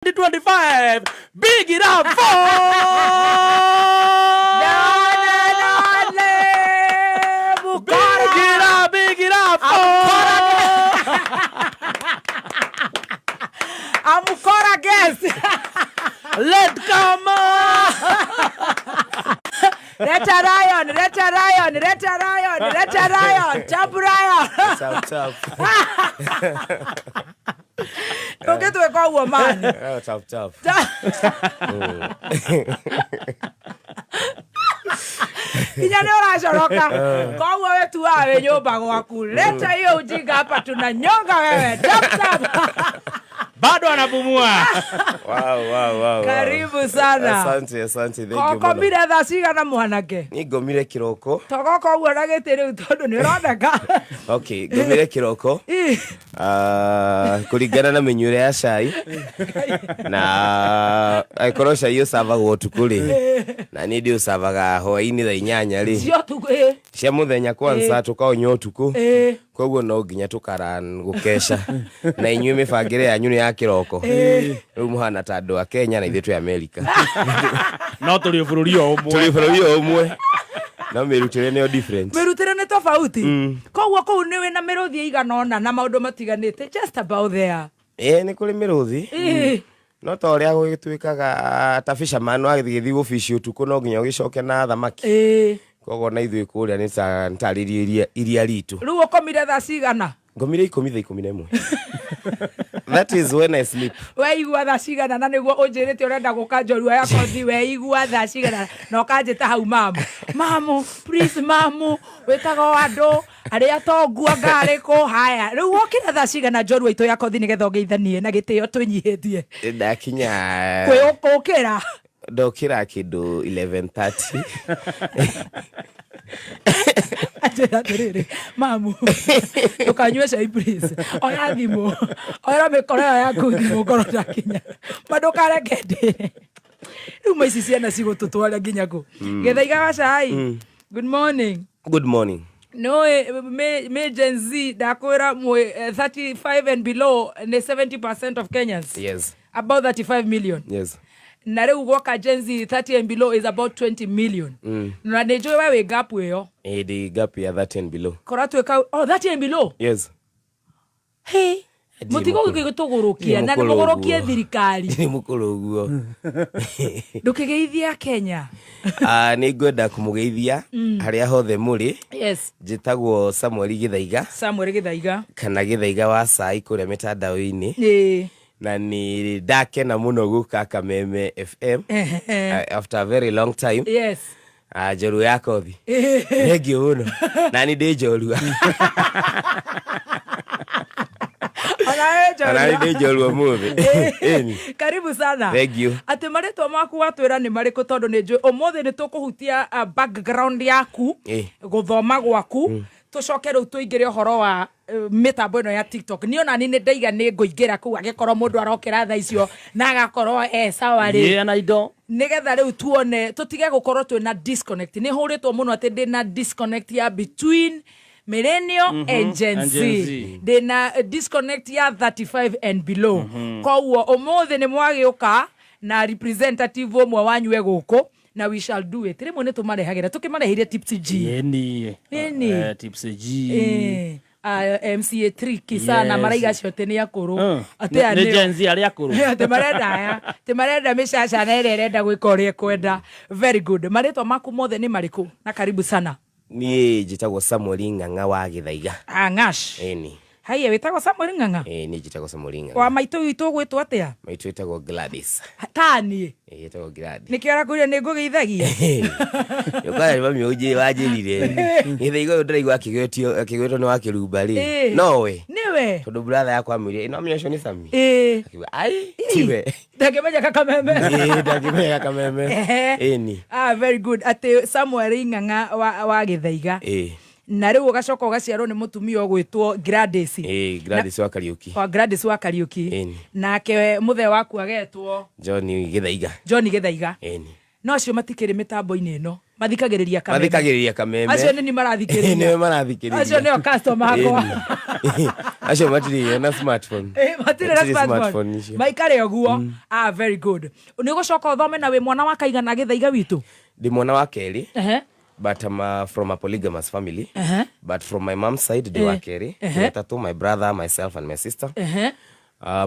2025. Big it up for Big it up for Amukora guest. Let's come on. Reta Ryan, Chap Ryan. Tough. Don't get to a call woman. Tough. Kijana shoroka. Kwa wewe tu awe nyoba waku. Leta hiyo ujinga hapa tunanyonga wewe. Tap. Bado anapumua. Wow. Karibu sana. Asante. Thank you. Koko mire thasiga na mwanake. Ni gomire kiroko. Togoko uona gitiri utondo ni rodeka. Okay, gomire kiroko. Kuringana na menyure ya cai. Na aikorosha hiyo savagwo tukuri. Na ni ndio savaga hwaini thaa 8 ri. Sio tuku. Cia muthenya kwanza tukaonyo tuku. Koguo no nginya tukaran gukesha. Na inyuĩ mĩbangĩre yanyu nĩ ya kiroko. Rĩu muhana ta andũ a Kenya na ithuĩ twĩ America. No tuli bũrũri o ũmwe. Tuli bũrũri o ũmwe. No mĩrutĩre nĩyo different. Mĩrutĩre nĩ tofauti. Koguo kũu nĩ wĩna mĩrũthi igana ona na maũndũ matiganĩte. Just about there. Nĩ kũrĩ mĩrũthi. No ta ũrĩa gũgĩtuĩkaga ta fisherman agĩthiĩ gũfishi ũtukũ no nginya ũgĩcoke na thamaki. Koguo na ithuĩ kũrĩa nĩ tarĩrie iria ritũ. Rĩu ũkomire thaa cigana? Ngomire 10:11. That is when I sleep. Weigua thaa cigana na nĩguo ũnjĩrĩte ũrenda gũka njorua ya kothi weigua thaa cigana na ũkanjĩta hau mamu please mamu wĩtaga andũ arĩa tongua ngarĩkũ haya rĩu wokire thaa cigana njorua itũ ya kothi nĩgetha ũgeithanie na gĩtĩo twĩnyihĩtie Ndakinya kwĩũkĩra ndokĩra kĩndũ 11:30. Atiriri mamu ukanywe cai please oya thimo oya mĩkoro yaku thimo ngoro ndakinya madũkareke ndĩre rĩu maici ciana cigũtũtwara nginya kũ gĩthaiga wa cai. Good morning. No, me Gen Z dakwira 35 and below and 70% of Kenyans. Yes. About 35 million. Yes. Na rĩu gwoka Gen Z 30 and below is about 20 million. Na nĩnjũĩ wewe gap ĩyo. The gap ya 30 and below. Kora tweka 30 and below. Yes. Hey. Mutigo gĩgũtũgũrũkia na mũgũrũkie thirikari. Nĩ mũkũrũ ũguo. Ndũkĩgeithia Kenya. Nĩ ngwenda kũmũgeithia harĩa hothe mũrĩ. Yes. Njĩtagwo Samuel Gĩthaiga. Kana Gĩthaiga wa cai kũrĩa mĩtandao-inĩ. Na ni ndakena muno guka Kameme FM after a very long time. Yes. Njorua ya kothi. Thank you muno. Na ni ndĩ njorua. Ana ndĩ njorua muthi. Karibu sana. Thank you. Ati maritwa maku watwira ni mariko tondu ni njui umuthi ni tukuhutia background yaku guthoma gwaku tucoke riu tuingire horo wa mitambo ino ya TikTok ni ona ni ndaiga ni nguingira ku agikorwo mundu arokira tha icio na agakorwo sawa ri na indo nigetha riu tuone tutige gukorwo twina disconnect ni huritwo muno ati ndina disconnect ya between millennial and Gen Z. Ndina disconnect ya 35 and below. Koguo umuthi ni mwagiuka na representative umwe wanyu guku na we shall do it. Rimwe ni tumarehagira tukimarehiria Tipsy G. Yeni. Tipsy G. MCA tricky sana maraiga ciote ni akuru ati ani Gen Z ari akuru te marenda mishasha na irenda gwika uria kwenda. Very good. Maritwa maku mothe ni mariku na karibu sana. Niĩ njĩtagwo Samuel Ng'ang'a wa Gĩthaiga. Ngash. Eni. Haya wĩtagwo Samuel Ng'ang'a. Niĩ njĩtagwo Samuel Ng'ang'a. Wa maitũ witũ gwĩtwo atia? Maitũ wĩtagwo Gladys. Tani. Wĩtagwo Gladys. Nĩkĩo arakwĩra nĩ ngũgeithagia. Yoka mami ũnjĩ wanjĩrire. Gĩthaiga ũyũ ndĩraigua akĩgwĩtwo nĩ wa Kĩrumba rĩ. No we. Niwe. Tondũ brother yakwa amwĩrire ĩno mĩaco nĩ Sami. Akiuga ai tiwe. Ndakĩmenya Kakameme. Ndakĩmenya Kakameme. Eni. Very good. Ati Samuel Ng'ang'a wa Gĩthaiga. Na rĩu ũgacoka ũgaciarwo nĩ mũtumia ũgwĩtwo Gladys. Gladys wa Kariuki. Gladys wa Kariuki. Nake mũthee waku agetwo John Gĩthaiga. John Gĩthaiga. no acio matikiri mitambo-ini ino mathikagiriria kameme acio ni marathikiriria ni marathikiriria acio ni customer akwa acio matiri na smartphone matiri na smartphone maikare oguo very good ni gucoka uthome na we mwana wa kaigana Githaiga witu ndi mwana wa keri but I'm from a polygamous family but from my mom's side ndi wa keri tatu my brother myself and my sister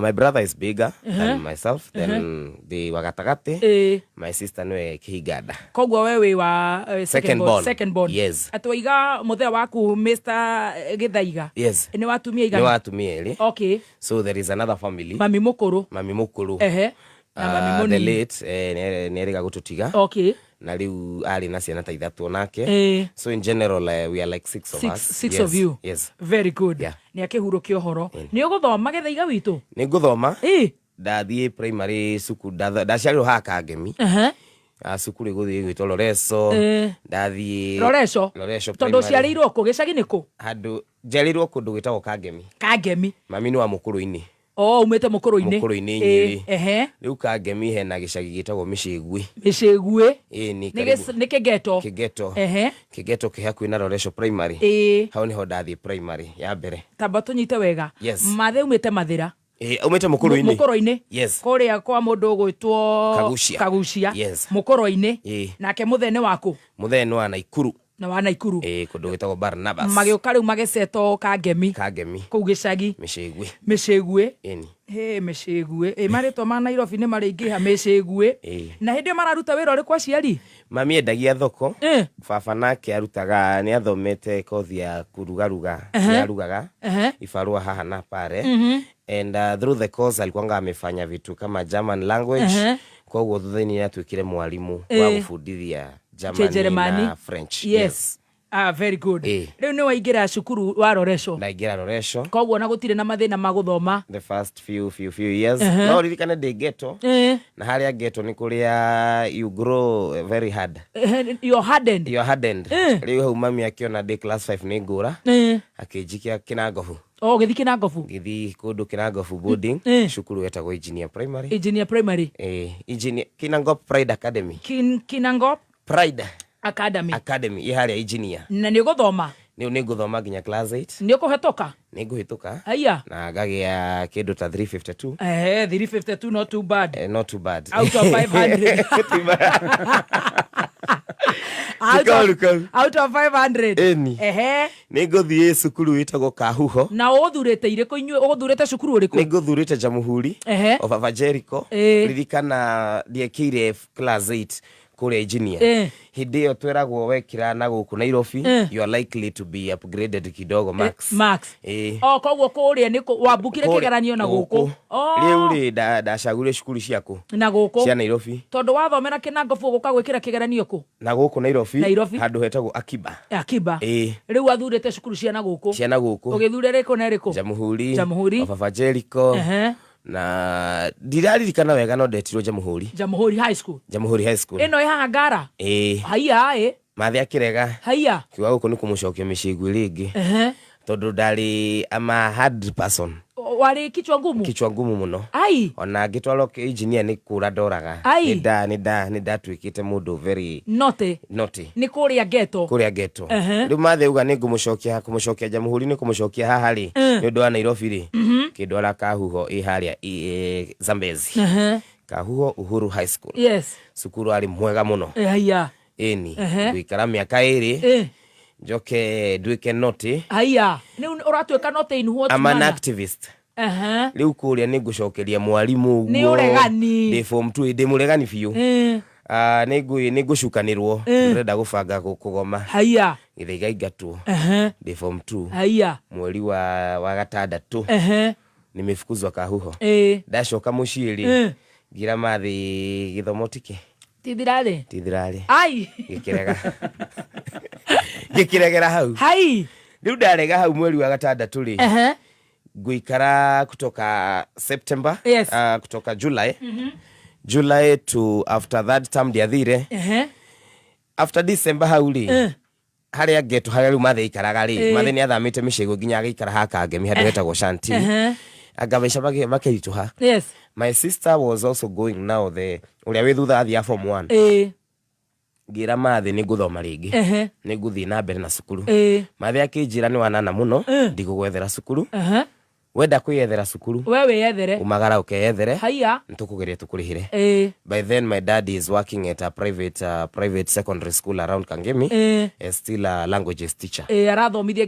my brother is bigger than myself then the wagatagate my sister nwe Kihigada kogwa wewe wa second born yes atwaiga muthera waku Mr Githaiga yes ni watumia igana ni watumia ili okay so there is another family mami mukuru the late neriga gututiga okay na riu ari na ciana ta ithatu nake so in general we are like six of you yes very good ni akihurukio horo ni uguthoma Githaiga witu ni nguthoma ndathie primary school ndaciarirwo ha Kangemi cukuru guthie gwitwo Loreso ndathie Loreso tondu ciarirwo ku gicagi niku handu njerirwo kundu gwitagwo Kangemi mami ni wa Mukuru-ini umete Mukuru-ini Nyeri riu Kangemi hena gicagi gitagwo Micigwi ni kigeto kihakuhi na Loreso primary hau niho ndathie primary ya mbere tamba tunyite wega mathe umete mathira umete Mukuru-ini yes kuria kwa mundu gwitwo Kagucia Mukuru-ini nake muthene waku muthene wa Naikuru na wa Naikuru kundu gwitagwo Barnabas magioka riu mageseto Kangemi kuu gicagi Micigwi Micigwi maritwa ma Nairobi ni maringiha Micigwi na hindi mararuta wira uri kwa ciari mami endagia thoko baba nake arutaga ni athomete kothi ya kurugaruga arugaga ibarua haha na pare and through the course alikuwa amefanya vitu kama German language kwa hiyo thutha-ini atuikire mwalimu wa gufundithia German na French yes very good riu ni waingira cukuru wa Loreso ndaingira Loreso koguo na gutire na mathina maguthoma the first few years no ririkane de ghetto na haria ghetto ni kuria you grow very hard you're hardened riu hau mami akiona de class 5 ni ngura akijikia Kinangofu githi Kinangofu githi kundu Kinangofu boarding cukuru wetagwo engineer primary engineer Kinangop Pride Academy Kinangop Pride Academy iharia engineer na ni guthoma ni guthoma nginya class 8 ni kuhetoka ni nguhituka haya na gagia kindu ta 352 352 not too bad out of 500 out of 500 ni nguthie cukuru witagwo Kahuho na uthurite iriku inyu uthurite cukuru uriku ni nguthurite Jamhuri of Evangelical ririkana ndiekire class 8 kule engineer hindi iyo tweragwo wekira na guku Nairobi you are likely to be upgraded kidogo max koguo kuria ni wambukire kigeranio na guku riu ri ndacagure cukuru ciaku na guku cia Nairobi tondu wathomera Kinangofu guka gwikira kigeranio ku na guku Nairobi handu hetagwo Akiba riu athurite cukuru cia na guku ugithure riku na riku Jamhuri of Evangelical na ndiraririkana wega no ndetirwo Jamhuri High School ino ihaha Ngara haya mathe akirega haya kiwa guku ni kumucokio Micigwi ringi tondu ndari ama hard person wari kichwa ngumu muno ona ngitwaro engineer ni kura ndoraga ni ndatwikite mundu very naughty ni kuria ghetto riu mathe uga ni kumucokia Jamhuri ni kumucokia haha ri ni undu wa Nairobi ri kidwara Kahuho iharia Zambezi Kahuho Uhuru High School cukuru ari mwega muno eni gwikara miaka iri njoke ndwike noti ni uratwika noti in what I'm an activist riu kuria ni ngucokeria mwalimu uguo ni uregani ndi form 2 ndi muregani fiu ni ngucukanirwo ndenda gubanga kugoma Githaiga ingatwo ndi form 2 mweri wa gatandatu nimefukuzwa Kahuho ndacoka muciiri ngira mathi githomo tike tithirari gikiregera hau riu ndarega hau mweri wa gatandatu ri nguikara kutoka September kutoka July to after that term ndiathire after December hau ri haria geto haria riu mathe ikaraga ri mathe ni athamite Micigwi nginya agikara ha Kangemi handu hetagwo Shanti agabeca makirituha my sister was also going now the uria wi thutha athia form 1 ngira mathi ni nguthoma ringi ni nguthi na mbere na cukuru mathi akinjira ni wanana muno ndigugwethera cukuru wenda kwiyethera cukuru we wiyethere umagara ukeyethere haya ntukugeria tukurihire by then my dad is working at a private secondary school around Kangemi as still a languages teacher arathomithia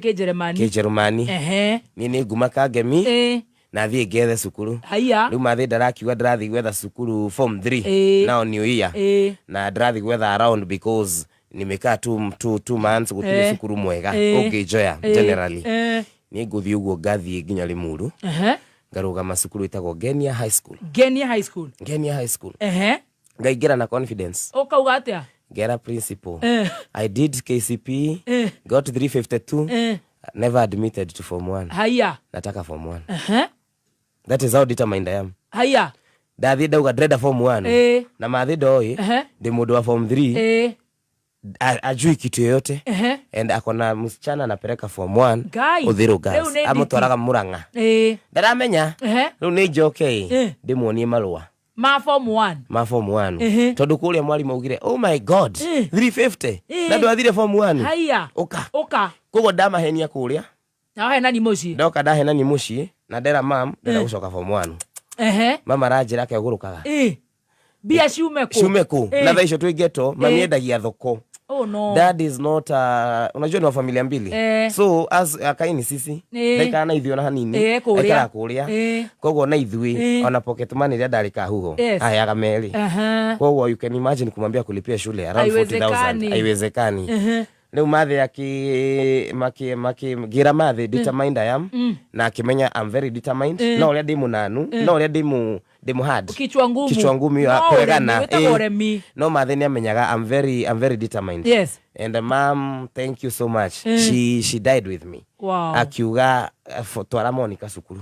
Kijerumani ni nguma Kangemi na thiĩ ngethe cukuru rĩu mathĩ ndarakiuga ndĩrathiĩ gwetha cukuru form 3 now new year na ndĩrathiĩ gwetha around because nimekaa 2 months gũtirĩ cukuru mwega ũngĩnjoya generally niĩ ngũthiĩ ũguo ngathiĩ nginya Limuru ngarũgama cukuru ĩtagwo Ngenia High School ngaingĩra na confidence ũkauga atĩa ngera principal I did KCPE got 352 never admitted to form 1 nataka form 1 that is how determined I am ndathi ndauga ndrenda form 1 na mathi ndoi ndi mundu wa form 3 ajui kitu yoyote and akona msichana anapeleka form 1 Uthiru Girls amutwaraga Murang'a ndaramenya riu ni njoke ndimuonie marua ma form 1 tondu kuria mwalimu augire oh my god 350 na ndwathire form 1 uka kogo ndamahenia kuria na henani muci ndoka ndahenani muci na ndera mam ndenda gucoka form 1 mama ranjira akegurukaga bia ciume ku na thaisho twigeto mami endagia thoko oh no dad is not unajua ni wa familia mbili so as akaini sisi ndeka na ithio na hanini ekara kuria kogo na ithui ona pocket money ria ndarika huho ayaga meri kogo you can imagine kumwambia kulipia shule around 40,000 haiwezekani leo mathi gira mathi determined I am na akimenya I'm very determined no ria ndimu nanu no ria ndimu hard kichwa ngumu ya kuregana no mathi ni amenyaga I'm very determined and mom thank you so much she died with me akiuga twara Monica cukuru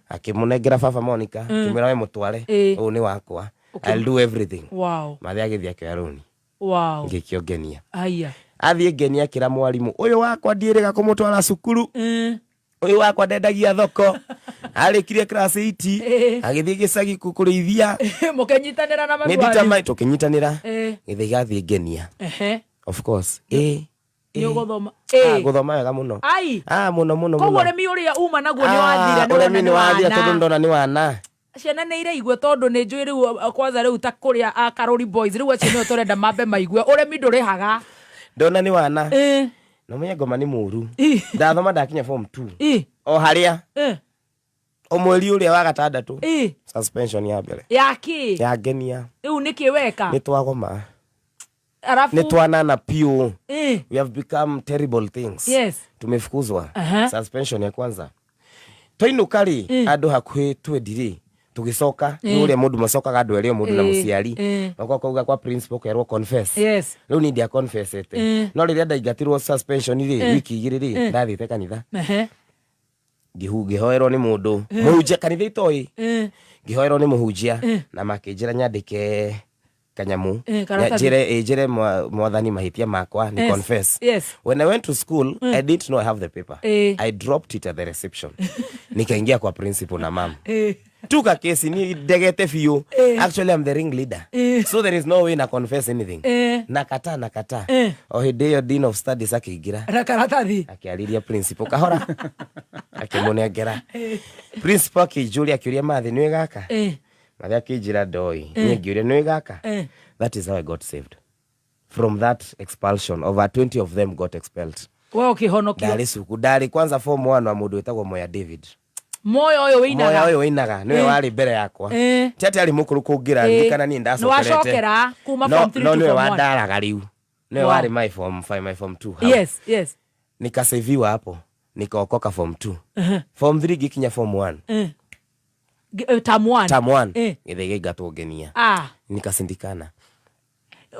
akimunengera baba Monica kimwira we mutware u ni wakwa I'll do everything mathi agithia kĩaruni ngikio Ngenia athiĩ Ngenia kĩra mwarimu ũyũ wakwa ndiĩrĩga kũmũtwara cukuru ũyũ wakwa ndendagia thoko arĩkirie class 8 agĩthiĩ gĩcagi kũrĩithia mũkenyitanĩra na mami wanyu tũkĩnyitanĩra gĩthiĩ gathiĩ Ngenia of course gũthoma wega mũno mũno koguo ũrĩmi ũrĩa uma naguo nĩ wathira ũrĩmi nĩ wathira tondũ ndona nĩ wana ciana nĩ iraigua tondũ nĩ njũĩ rĩu kwanza rĩu ta kũrĩa a Karori Boys rĩu acio nĩo tũrenda mambe maigue ũrĩmi ndũrĩhaga ndona ni wana no menya ngoma ni muru ndathoma ndakinya form 2 o haria o mweri uria wa gatandatu suspension ya mbere ya Ngenia riu niki weka ni twagoma arafu ni twanana pio we have become terrible things tumefukuzwa suspension ya kwanza toinukari andu hakuhi twendire tugicoka ni uria mundu macokaga andu eri mundu na muciari nako kauga kwa principal kerwo confess riu ni ndia confess no riria ndaingatirwo suspension wiki igiri ndathite kanitha ngihoerwo ni mundu muhunjia kanitha itoi ngihoerwo ni muhunjia na makinjira nyandike kanyamu njire mwathani mahitia makwa ni confess when I went to school I didn't know I have the paper I dropped it at the reception nikaingia kwa principal na mama tuka kesi ni degete fio actually I'm the ring leader so there is no way na confess anything nakata o hideo dean of studies akigira rakaratathi akiariria principal kahora akimunengera principal akijulia akiuria mathi ni gaka mathi akijira doi ni ngiuria ni gaka that is how I got saved from that expulsion over 20 of them got expelled wewe ukihonokio ndari kwanza form 1 wa mundu etagwo Moya David moyo oyo winaga niwe wari mbere yakwa tete ali mukuru kungira kana ni ndacokerete wacokera kuma form 3 to form 1 niwe wandaraga riu niwe wari my form 5 my form 2 yes nikaseviwa hapo nikaokoka form 2 form 3 gikinya form 1 term 1 githege gatwo Ngenia nikasindikana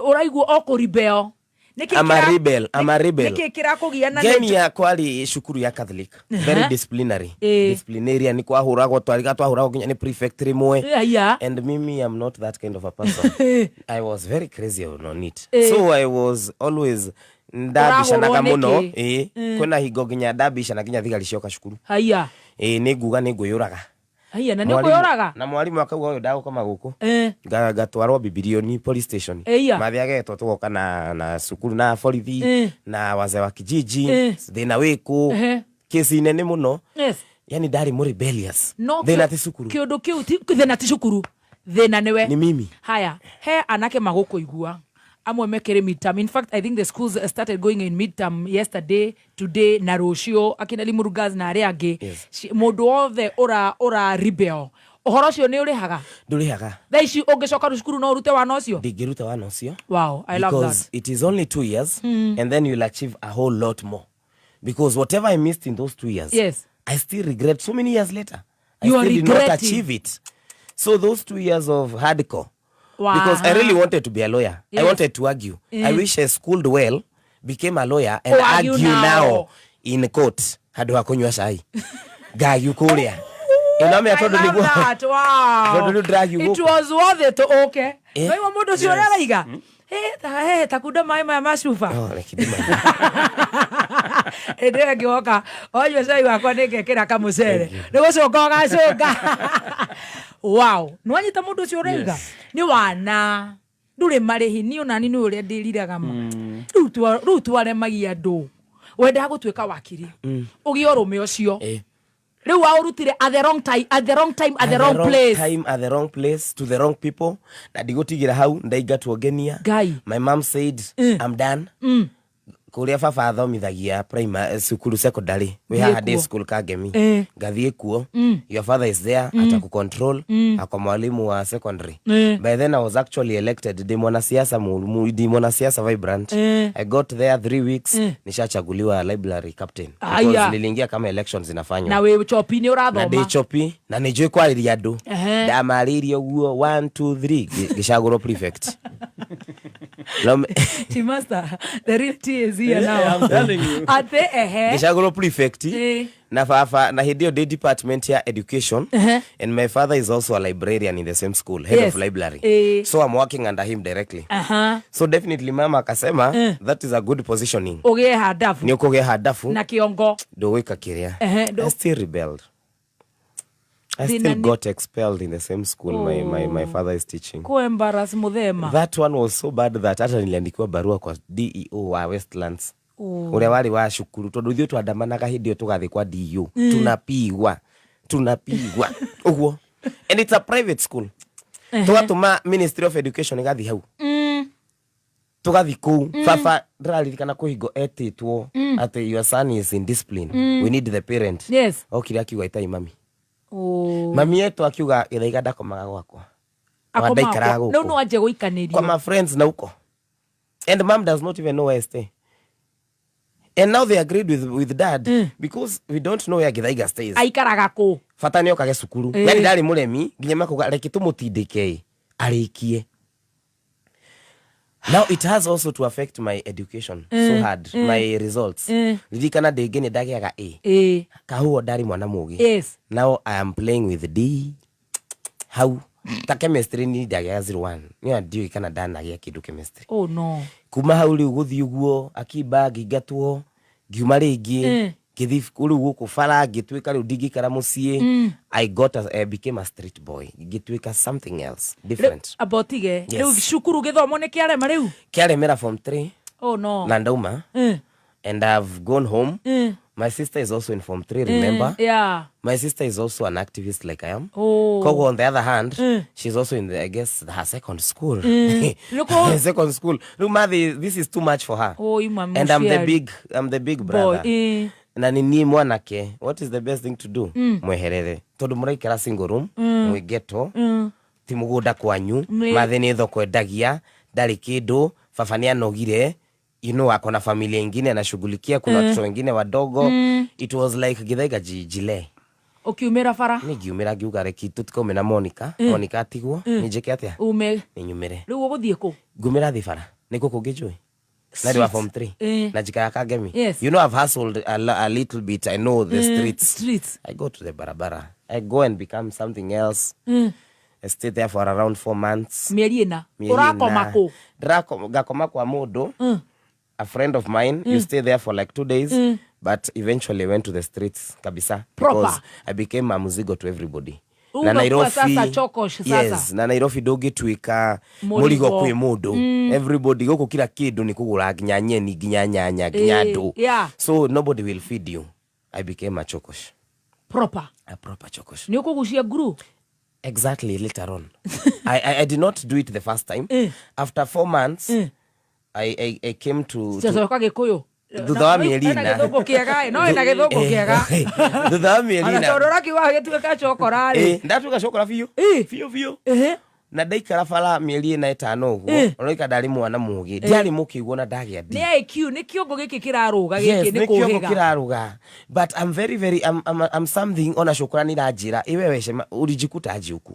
uraigua okuribeo I'm a rebel. Niki kirakugiana Ngenia kwali shukuru ya Catholic. Very disciplinarian ni kwa hurago twahurago kinya ni prefect rimwe. And mimi I'm not that kind of a person. I was very crazy on it. So I was always ndabishanaga muno kwena higo ginya ndabishana ginya thigari cioka shukuru. Haya. Ni nguga ni nguyuraga. Haya na niko yoraga. Na mwalimu akauga uyu ndagukoma guku. Gatwarwo Bibilioni police station. Mathiage tugoka na sukuru na borithi na wazee wa kijiji. Thina wiku. Kesi nene muno. Yes. Yani ndari mu rebellious. Thina ti sukuru. Kiondo kiu thina ti sukuru. Thina niwe. Ni mimi. Haya, he anake maguko igua. Amwe mekere midterm. In fact, I think the schools started going in midterm yesterday, today, na rocio, akina Limurugaz na areage. Mundu wothe ora rebel. Ohoro cio ni urihaga? Ndurihaga. Thaici ungicoka cukuru no urute wana ucio? Ndingiruta wana ucio. Wow, I love that. Because it is only 2 years and then you'll achieve a whole lot more. Because whatever I missed in those 2 years, yes, I still regret so many years later. You I still did regretting. not achieve it. So those 2 years of hardcore, wow, because I really wanted to be a lawyer. Yes. I wanted to argue. I wish I schooled well, became a lawyer, and argue now in court. Hadu hakunywa shai. Gayu kuria. I love that. Wow. It was worth it. Okay. Wewe mudo sio raiga. Takuda maima mashufa. Oh, lekidima. Ede ngioka. Oyo sai wakwa nikekera kamusere. Nigucoka gacoka. Wow. Nwanyita mudo sio raiga. Ni wana. Ndure marehi ni onani ni uria ndiriraga ma. Ru twaremagia andu. Wenda gutwika wakiri. Ugiorome ucio. Riu aurutire at the wrong time, at the wrong time, at the wrong place. At the wrong place, to the wrong people. Na digutigira hau ndaiga tuogenia. My mom said, I'm done. Kuria baba athomithagia primary school secondary. We had a day school Kagemi. Gathie kuo. Your father is there ataku control. Ako mwalimu wa secondary. By then I was actually elected di mwanasiasa vibrant. I got there 3 weeks. Nishachaguliwa library captain. Because niliingia kama elections zinafanywa. Na wewe chopi ni urathoma. Na de chopi na nijue kwa iri andu. Ndamaririe guo 1 2 3 gishaguro prefect. Master, the real tea is here now. I'm telling you. Gishaguro prefect. Na fafa na hidio day department ya education. And my father is also a librarian in the same school, head of library. So I'm working under him directly. So definitely mama akasema that is a good positioning. Oge hadafu. Ni ukoge hadafu. Na kiongo. Do weka kiria. I still rebelled. I still got expelled in the same school my father is teaching. Ko embarrass muthema. That one was so bad that hata niliandikiwa barua kwa DEO wa Westlands. Ule wali wa shukuru tondu ithuĩ twandamanaga hindi tugathi kwa DEO. Tunapigwa. Uguo. And it's a private school. Tugatuma Ministry of Education gathi hau. Tugathi kuu baba ndiraririkana kuhingo etitwo ati your son is in discipline. We need the parent. Yes. Okire akiuga itai mami. Mami yetu akiuga ithaiga ndakomaga gwakwa. Wadaikara guko. No aje guikanirio. Kwa my friends na uko. And mom does not even know where I stay. And now they agreed with dad because we don't know where Githaiga stays. Aikaraga ku. Fata ni okage sukuru. Yani ndari muremi nginya makuga reke tumutindike arikie. Now it has also to affect my education so hard, my results. Lidikana degene dagiaga A. Kahuo ndari mwana mugi. Yes. Now I am playing with D. How? Ta chemistry ni dagiaga 01. Ni adio kana dana ya kidu chemistry. Oh no. Kuma hau riu guthi uguo akiba gigatwo giuma ringi githi kuru guku fara gitwika riu ndigikara mucie. I became a street boy. Gitwika something else different. Abotige riu shukuru githomo ne kiarema riu kiaremera form 3. Oh no. Na ndauma. And I've gone home. My sister is also in form 3, remember? Yeah. My sister is also an activist like I am. Oh. Kogo on the other hand, she's also in the, I guess, her second school. Second school. Look, Mavi, this is too much for her. Oh, you and I'm the big brother. Na nini mwanake, what is the best thing to do? Mweherere. Todo muraikara single room, mwegeto, timuguda kwanyu, Mathi ni thoko endagia, ndari kindu, fafania nogire. You know, akona familia ingine anashughulikia, kuna watoto wengine wadogo. It was like Githaiga jile. Ukiumira fara? Ni giumira giuga reki tutikome na Monica. Monica atigwo, ni jeke atia? Ni nyumire. Riu uguthie ku? Gumira thi fara. Niko kugijui. Na ndi wa form 3. Na jikaya Kagemi. Yes. You know, I've hustled a little bit. I know the streets. I go to the barabara. I go and become something else. I stay there for around 4 months. Mieri ina. Urakomako? Gakoma kwa mudu. A friend of mine, you stay there for like 2 days, but eventually went to the streets kabisa. Proper. Because I became a muzigo to everybody. na Nairobi sasa chokosh sasa. Yes, na Nairobi ndungituika murigo kwi mundu. Everybody goko kila kindu ni kugura nginya nyeni nginya nyanya nginya ndu. So nobody will feed you. I became a chokosh. A proper chokosh. Ni ukugushia guru. Exactly, later on. I did not do it the first time. After 4 months, I came to... Sasa kwa Gikuyu. Thutha wa mieri na. Githungu kiega, no ina githungu kiega. Thutha wa mieri na. Ana torora kiwa gituika chokora ri. Ndatuika chokora fiyo. Fiyo. Na ndaikara bara mieri na 5 uguo. Oroika ndari mwana mugi. Ndiari mukiguo na ndagia ndi. Ni IQ ni kiongo giki kiraruga giki ni kuhiga. Kiongo kiraruga. But I'm very I'm something ona shokora ni rajira. Iwe wece urijikuta ajuku.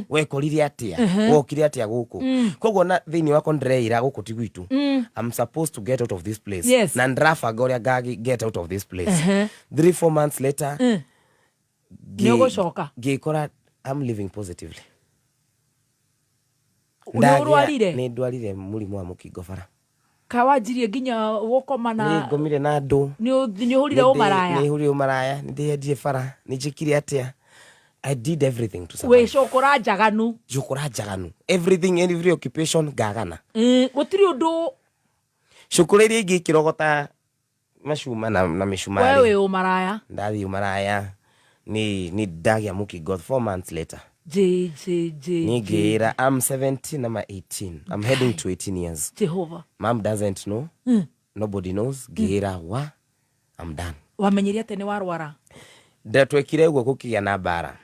We korire atia. Wokire atia guku. Koguo na thini wako ndreira guku ti gwitu. I'm supposed to get out of this place. Yes. Na ndrafa goria gagi get out of this place. 3-4 months later. Nyogo shoka. Gikora I'm living positively. Ndwarire ni ndwarire murimu wa mukingo bara kawajirie ginya wokoma na ni ngomire na ndu ni hurire umaraya ni hurire umaraya ni ndiyendie bara ni njikire atia. I did everything to survive. We shokora njaganu everything, every occupation gagana gutiri undu shukura iria ingi kirogota mashuma na mishumari. Wewe umaraya ndathi umaraya ni ndagia mukingo 4 months later. Nigira, I'm 17, I'm 18. I'm heading to 18 years. Jehovah. Mom doesn't know. Nobody knows. Gira I'm done. Wamenyeria tene warwara. Twekire ugo kukia na bara.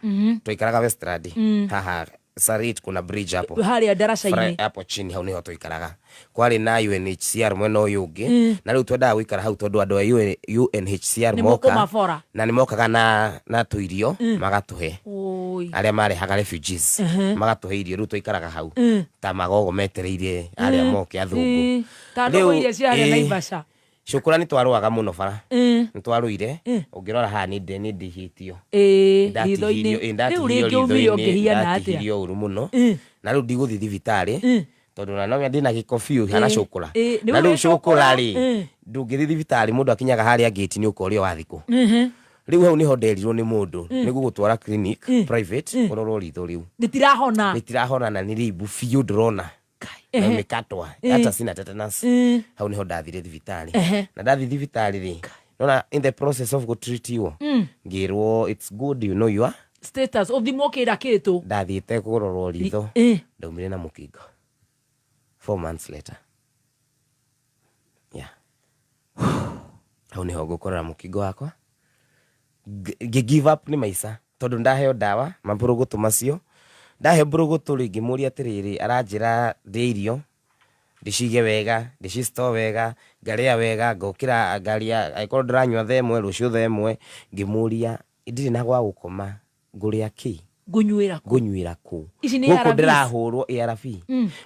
Twikaraga Westradi. Haha. Sarit kuna bridge hapo. Hali ya darasa ini. Hapo chini hau niho twikaraga. Kwari na UNHCR mwena uyu ungi. Na riu twenda gwikara hau tondu andu a UNHCR moka. Na nimokaga na tuirio magatuhe. Aria marehaga refugees magatuhe irio riu twikaraga hau ta magogo metereirie aria moke athungu. Tando iria cia na Naivasha. Shukura ni twarwaga muno bara. Ni twaruire ungirora ha ni ndihitio. Ritho-ini. Riu ringi umire ungihiana atia. Ndatihio uru muno. Na riu ndiguthi thibitari. Tondu na no ndina gikofiu hana shukura. Na riu shukura ri ndungithi thibitari mundu akinyaga haria gate ni ukorio wathiku. Riu hau niho nderirwo ni mundu niguo gutwara clinic private urorwo ritho riu nitirahona na niribu fiu ndrona na mikatwa hata sina tetanus. Hau niho ndathire thibitari na ndathi thibitari ri nona in the process of go treat you ngirwo it's good you know your status uthimo kira kitu ndathite kurorwo ritho ndaumire na mukingo 4 months later. Hau niho gukorera mukingo wakwa give up ni maisa tondu ndaheo dawa maburugutu macio ndahe burugutu ringi muri atiriri aranjira ndiirio ndicige wega ndicisto wega ngaria wega ngokira ngaria aikoro ndiranywa themwe rucio themwe ngimuria ndiri na gwa gukoma nguria ki ngunyuira ku guku ndirahurwo ARV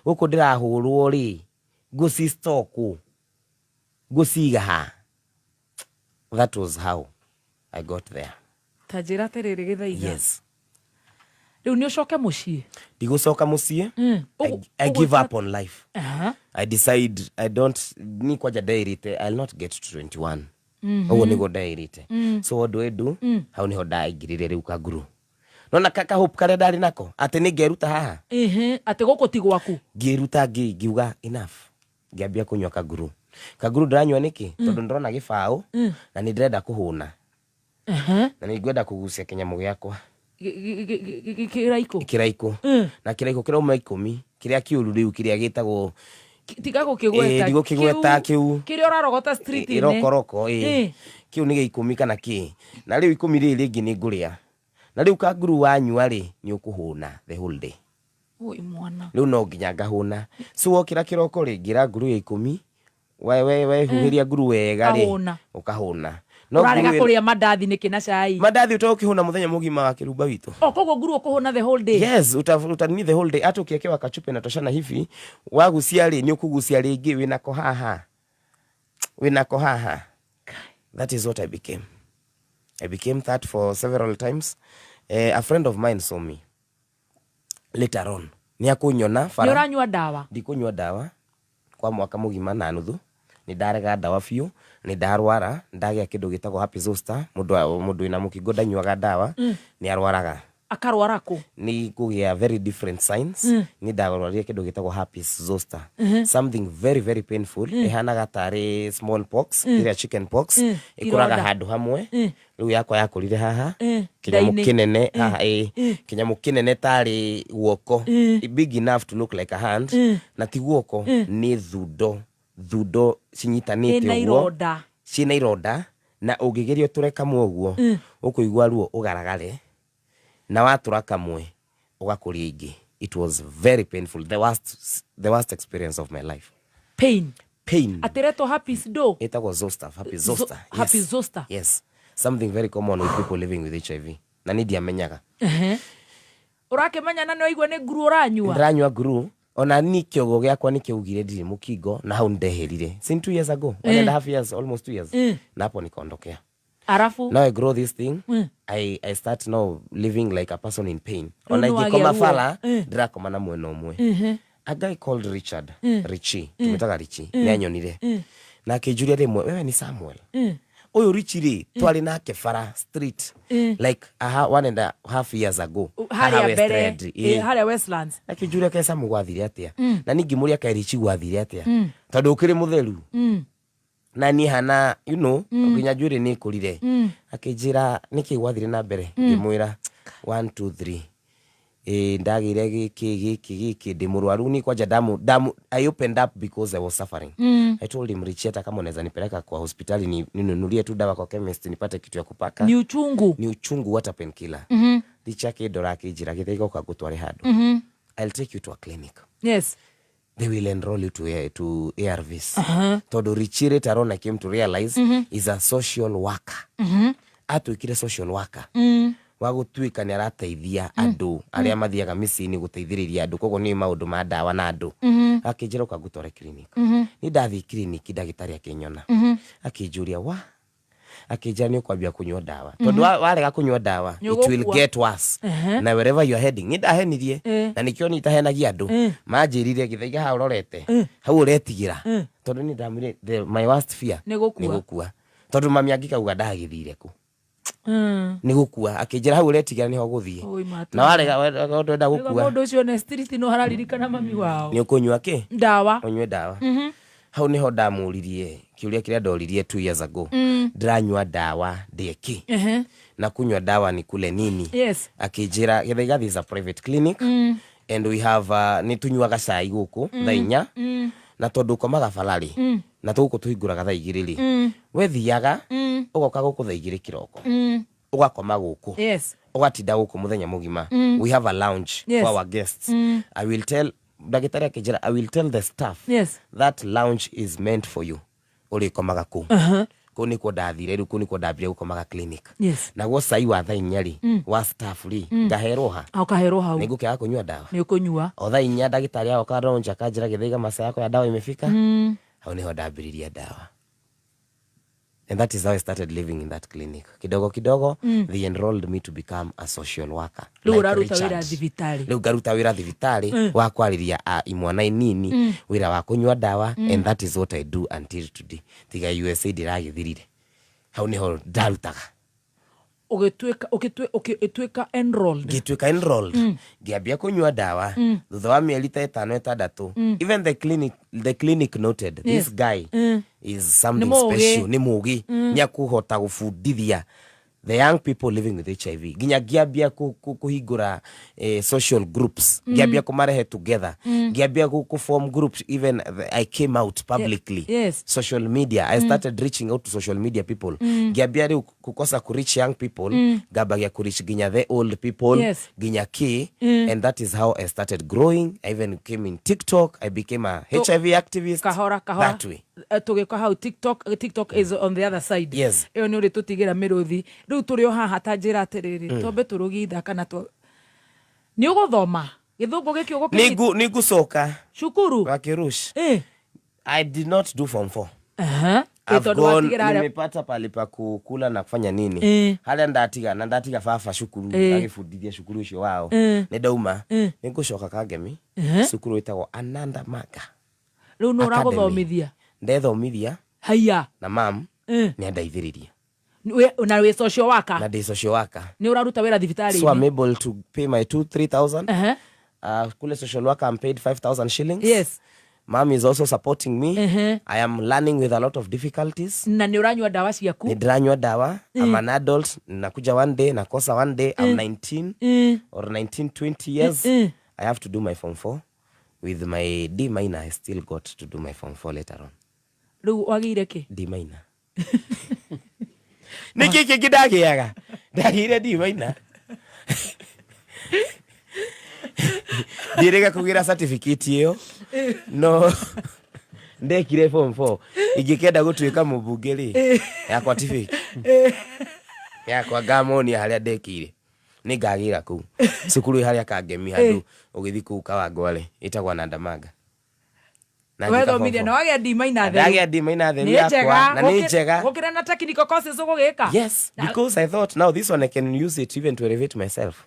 guku ndirahurwo ri gucisto ku guciga ha. That was how I got there. Tajira terere githaiga. Yes. Riu ni ucoke mucii. Ndigucoka mucii. I give up on life. I decide I don't ni kwaja dairite. I'll not get to 21. Ogo nigo dairite. So what do I do? Hau niho ndaingirire riu kaguru. Nona kaka hope kare ndari nako. Ate ni ngeruta haha. Ate goko ti gwaku. Ngeruta ngiuga enough. Ngiambia kunywa kaguru. Kaguru ndiranywa niki tondu ndrona gibao na ni ndirenda kuhuna. Na ni ngwenda kugucia kinyamu giakwa kiraiko na kiraiko kirauma 10 kiria kiuru riu kiria gitagwo tigago kigweta digo kigweta kiu kiria urarogota street ine irokoroko kiu ni 10 kana ki na riu 10 ri ringi ni nguria na riu kaguru wanyua ri ni ukuhuna the whole day. Oi mwana Riu no nginya ngahuna so wokira kiroko ri ngira nguru ya 10 we huhiria nguru wega ri ukahuna. No rarega kuria mandathi niki na cai. Mandathi utokihuna muthenya mugima wa kirumba witu. Koguo nguru ukuhuna the whole day. Yes, utani the whole day. Hata ukiekewa kachupe na toshana hivi, wagucia ri ni ukugucia ringi wina kohaha. That is what I became. I became that for several times. A friend of mine saw me. Later on. Ni akunyona fara. Ni uranywa dawa. Ndikunywa dawa kwa mwaka mugima na nuthu. Ni ndarega dawa fiu, ni ndarwara, ndagia kindu gitagwo Happy Zoster, mundu ina mukingo ndanyuaga dawa, ni arwaraga. akarwara ku ni kugia very different signs ni ndagorwaria kindu gitagwo herpes zoster something very very painful ihanaga tari small pox ira chicken pox ikuraga handu hamwe riu yakwa yakurire haha kinyamu kinene haha kinyamu kinene tari guoko big enough to look like a hand na ti guoko ni thundo cinyitanite uguo cina ironda na ungigerio tureka muoguo ukuigwa ruo ugaragare na watura kamwe ugakuria ingi. It was very painful, the worst experience of my life. Pain atireto herpes do etagwo zoster, herpes zoster. Herpes zoster, yes, something very common with people living with HIV na ni ndiamenyaga urakemenya na noigwa ni guru uranywa guru ona ni kiogo giakwa ni kiugire ndiri mukingo na hau ndeherire since 2 years ago 1.5 years, almost 2 years na hapo nikondokea. Arafu now I grow this thing I start now living like a person in pain. Ona ikoma fala ndrakoma na mwena umwe a guy called Richie tumetaga Richie nyanyonire na kijuria rimwe wewe ni Samuel uyu Richie ri twali nake fara street like 1.5 years ago haria Westlands akijuria kesa mugwathire atia na ningi muria ka Richie gwathire atia tondu ukiri mutheru na ni hana you know nginya juri ni kurire akijira niki gwathire na mbere ngimwira 1 2 3 ndagire giki ndi murwaru ni kwaja damu I opened up because I was suffering. I told him Richie kama unaweza nipeleka kwa hospitali ninunulie tu dawa kwa chemist nipate kitu ya kupaka ni uchungu hata painkiller Richie kidora kijira githego kwa gutware handu I'll take you to a clinic. Yes, they will enroll you to ARVs. Todo Richie Tarona came to realize is a social worker. Atuikire social worker. Wagutuika ni arateithia andu aria mathiaga micini guteithiriria andu kogo ni maundu ma dawa na andu akijira kwa gutore clinic ni ndathi clinic ndagitari akinyona akijuria wa akijira ni kwambia kunywa dawa tondu warega kunywa dawa it will get worse na wherever you are heading ni ndahenirie na nikio ni tahenagia andu manjirire githaiga ha urorete hau uretigira tondu ni ndamire my worst fear ni gukua tondu mami angikauga ndagithire ku ni gukua akijira hau uretigira ni ho guthie na warega ndenda gukua mundu ucio ne street no hararirikana mami wao ni ukunywa ki dawa unywe dawa hau niho ndamuririe kiuria kiria ndoririe 2 years ago ndiranywa dawa ndeki na kunywa dawa ni kule nini yes akijira githaiga this is a private clinic and we have ni tunywaga cai guku thainya na tondu komaga falali na tuguko tuhinguraga thaa igiriri wethiaga ugoka guku thaa igiri kiroko ugakoma guku yes ugatinda guku muthenya mugima we have a lounge for our guests I will tell dagitari akijira I will tell the staff that lounge is meant for you uri komaga ku kuni ko ndathire ru kuni ko ndambire gukomaga clinic na go sai wa thaa inyari wa staff ri ngaheroha ukaheroha nigukia kunywa dawa ni kunywa o thaa inya dagitari aoka ronja kanjira githaiga masaa yako ya dawa imefika hau niho ndambiriria dawa. And that is how I started living in that clinic. Kidogo, they enrolled me to become a social worker. Leu garuta wira thibitari wa kwariria imwana inini wira wa kunywa dawa and that is what I do until today. Tiga USA diragithirire. Hau niho ndarutaga. Ugituika enrolled. Giambia kunywa dawa. Thutha wa mieri 5-6. Even the clinic noted this guy is something special. Ni mugi. Nyakuhota gufundithia the young people living with HIV. Giambia kuhigura social groups. Giambia kumarehe together. Giambia form groups. Even I came out publicly. Social media. I started reaching out to social media people. Giambia kukosa ku reach young people. Gabagia ku reach ginya the old people. Ginya ki. And that is how I started growing. I even came in TikTok. I became a HIV activist. Kahora. That way. Tugeka how TikTok is on the other side. Yes. Eyo ni uri tutigira miruthi. Riu turi o haha ta njira atiriri. Tombe turugitha kana ni uguthoma. Githungu giki ugukinyita. Ni gucoka. Shukuru. Wa Kirush. I did not do form 4. I've gone, nimepata palipa kukula na kufanya nini. Halia ndatiga fafa shukuru. Agifundithia shukuru ucio wao. Ni dauma. Ni gucoka Kagemi. Shukuru itagwo Ananda Maga. Riu no raguthomithia. Ndethomithia. Haya. Na mam ni andaithiriria. we social worker. Na de social worker. Ni uraruta wera thibitari. So I'm able to pay my 2,000-3,000. Kule social worker I'm paid 5,000 shillings. Yes. Mom is also supporting me. I am learning with a lot of difficulties. Na ni uranywa dawa ciaku? Ni dranywa dawa. I'm an adult. Nakuja one day, nakosa one day. I'm 19 or 19, 20 years. I have to do my Form 4. With my D minor, I still got to do my Form 4 later on. Ru wagire ki? D minor. Niki kidagiaga. Dagire D minor. Direga kugira certificate hiyo. No. Ndekire Form 4. Igikenda gutuika mubungeri. Yakwa TV. Yakwa gamoni haria ndekire. Ni ngagira ku. Cukuru haria kangemi handu ugithi ku Kawangware itagwa na Ndamaga. Wewe thomithia na wage D minor there. Wage D minor there yakwa na ni njega. Gukira na technical courses ugugika. Yes, because I thought now this one I can use it even to elevate myself.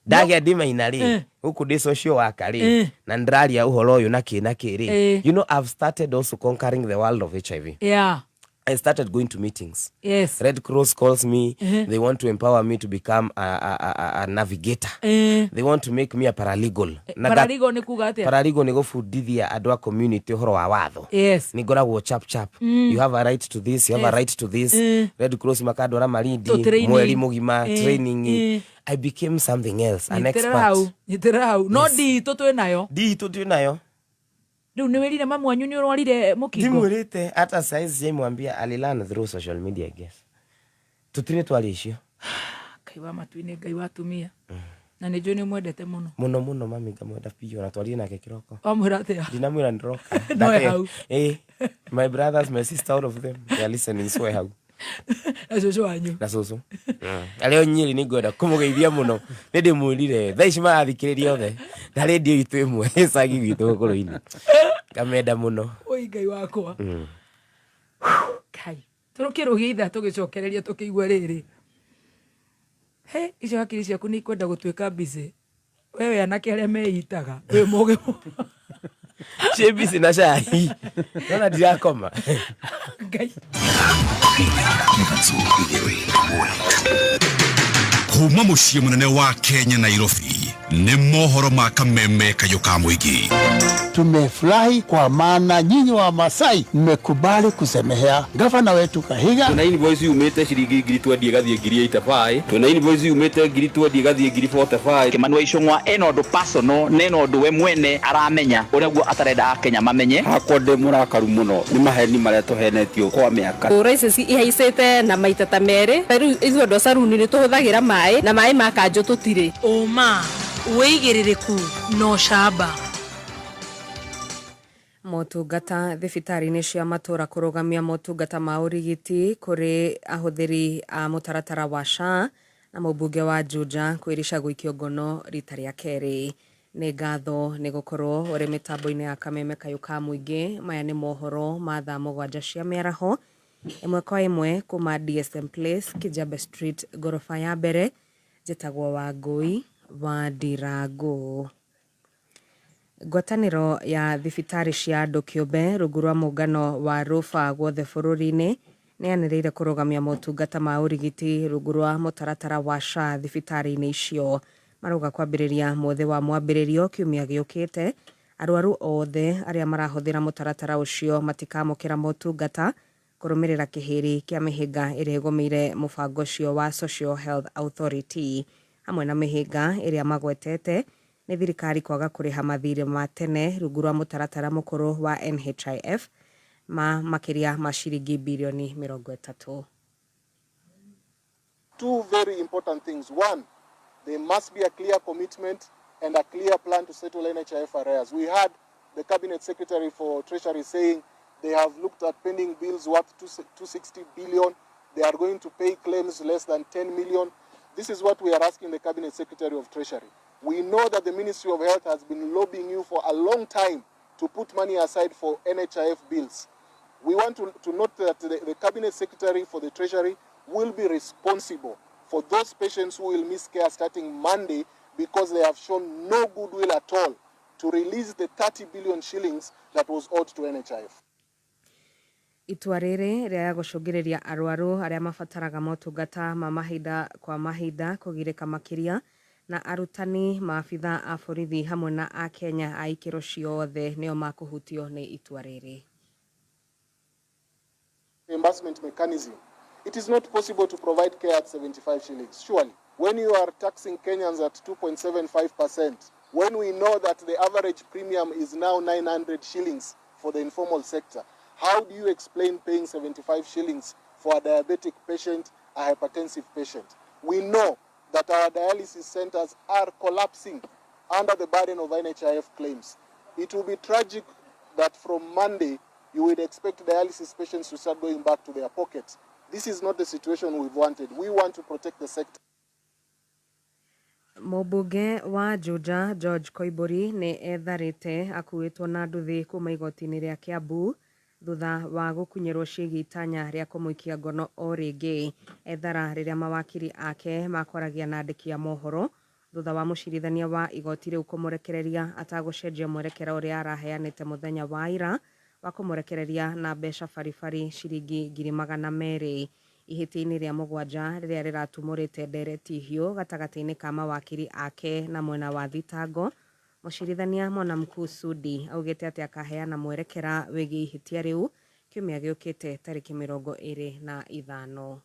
Dagia D minor ri huku de social worker ri na ndraria uhoro uyu na kiri. You know, I've started also conquering the world of HIV. Yeah. I started going to meetings. Yes. Red Cross calls me. They want to empower me to become a navigator. They want to make me a paralegal. Paralegal ni kuga atia? Paralegal ni gufundithia andũ a community uhoro wa watho. Yes. Ni ngoragwo chap. You have a right to this, you have a right to this. Red Cross makandwara marindi, mweri mugima, training. I became something else, an expert. Niterau. No di to nayo. Di to nayo. Riu ni wirire mamu wanyu ni urwarire mukingo. Ndimwirite hata size yemwambia alilana through social media, I guess. Tutire twalicio. Kai wa matuine ngai watumia. Na ni joni mwendete muno. Muno mami ngamwenda piyo na twalie nake kiroko. Amwiratea. Dinamwira ndiroka. No hau. My brothers, my sister, all of them, they are listening, so hau. Na soso wanyu. Na soso. Aleo nyiri ni ngoda kumugeithia muno. Nindi mwirire thaici marathikiriria othe. Na radio itu imwe ecagi gitu gukuru-ini. Kamenda muno. Oi ngai wakwa. Kai. Turukirugia itha tugicokereria tukigwa riri. He, icio hakiri ciaku ni kwenda gutuika busy. Wewe anake aria meitaga. We moge. Che busy na cai. Nona ndirakoma. Ngai. Kuma muciĩ munene wa Kenya Nairobi ni mohoro ma kameme kayuka mwingi. Tumefurahi kwa maana nyinyi wa Masai mmekubali kusemehea gavana wetu Kahiga. Tuna invoice umete shilingi 20 gathie 85. Tuna invoice umete 20 gathie 45. Kimanwa icungwa eno ndo personal neno ndo we mwene aramenya ureguo atarenda Kenya mamenye hakonde murakaru muno ni maheni maria tuhenetio kwa miaka. Races ihaicete na maita ta mere. Peru izo ndo saruni ni tuhuthagira mai na mai makanjo tutire. Oma weigiririku no shaba. Motungata thibitarĩ-inĩ cia matũra kũrũgamia motungata ma ũrigiti kũrĩ ahũthĩri a mũtaratara wa SHA na mũmbunge wa Juja kwĩrisha gũikio ngono rita rĩa kerĩ. Nĩ ngatho nĩ gũkorwo ũrĩ mĩtambo-inĩ ya kameme kayuka mũingĩ. Maya nĩ mohoro ma thaa 7 cia mĩaraho ĩmwe kwa ĩmwe kuma DSM Place Kijabe Street gorofa ya mbere. Njĩtagwo Wangui wa Ndirangu. Ngwatanĩro ya thibitarĩ cia andũ kĩũmbe rungu rwa mũngano wa Rufa guothe bũrũri-inĩ nĩyanĩrĩire kũrũgamia motungata ma ũrigiti rungu rwa mũtaratara wa SHA thibitarĩ-inĩ icio. Marauga kwambĩrĩria mweri wa mwambĩrĩrio kiumia gĩũkĩte arwaru othe arĩa marahũthĩra mũtaratara ũcio matikamũkĩra motungata kũrũmĩrĩra kĩhĩri kĩa mĩhĩnga ĩrĩa ĩgũmĩire mũbango ũcio wa Social Health Authority hamwe na mĩhĩnga ĩrĩa magwetete nĩ thirikari kwaga kũrĩha mathirĩ ma tene rungu rwa mũtaratara mũkũrũ wa NHIF makĩria ma ciringi bilioni 30. Two very important things. One, there must be a clear commitment and a clear plan to settle NHIF arrears. We had the Cabinet Secretary for Treasury saying they have looked at pending bills worth 260 billion. They are going to pay claims less than 10 million. This is what we are asking the Cabinet Secretary of Treasury. We know that the Ministry of Health has been lobbying you for a long time to put money aside for NHIF bills. We want to note that the Cabinet Secretary for the Treasury will be responsible for those patients who will miss care starting Monday because they have shown no goodwill at all to release the 30 billion shillings that was owed to NHIF. Itua rĩrĩ rĩa gũcũngĩrĩria arwaru arĩa mabataraga motungata ma mahinda kwa mahinda kũgirĩka makĩria na arutani, maabitha a borithi hamwe na a Kenya a ikĩro ciothe nĩo makũhutio nĩ itua rĩrĩ. Reimbursement mechanism. It is not possible to provide care at 75 shillings, surely. When you are taxing Kenyans at 2.75%, when we know that the average premium is now 900 shillings for the informal sector, how do you explain paying 75 shillings for a diabetic patient, a hypertensive patient? We know that our dialysis centers are collapsing under the burden of NHIF claims. It will be tragic that from Monday, you would expect dialysis patients to start going back to their pockets. This is not the situation we've wanted. We want to protect the sector. Mũmbunge wa Juja George Koimburi nĩ etharĩte akuĩtwo na nduthi kuma igoti-inĩ rĩa Kiambu thutha wa gũkunyĩrwo ciĩgiĩ itanya rĩa kũmũikia ngono o rĩngĩ. Ethara rĩrĩa mawakiri ake makwaragia na andĩki a mohoro thutha wa mũcirithania wa igoti rĩu kũmũrekereria atagũcenjia mwerekera ũrĩa araheanĩte mũthenya wa ira wa kũmũrekereria na mbeca baribari ciringi 200,000 ihĩtia-inĩ rĩa mũgwanja rĩrĩa rĩratumũrĩte ndereti hiũ gatagatĩ-inĩ ka mawakiri ake na mwena wa thitango. Mũcirithania Mwanamkuu Sudi augĩte atĩ akaheana mwerekera wĩgiĩ ihĩtia rĩu kiumia gĩũkĩte tarĩki 25.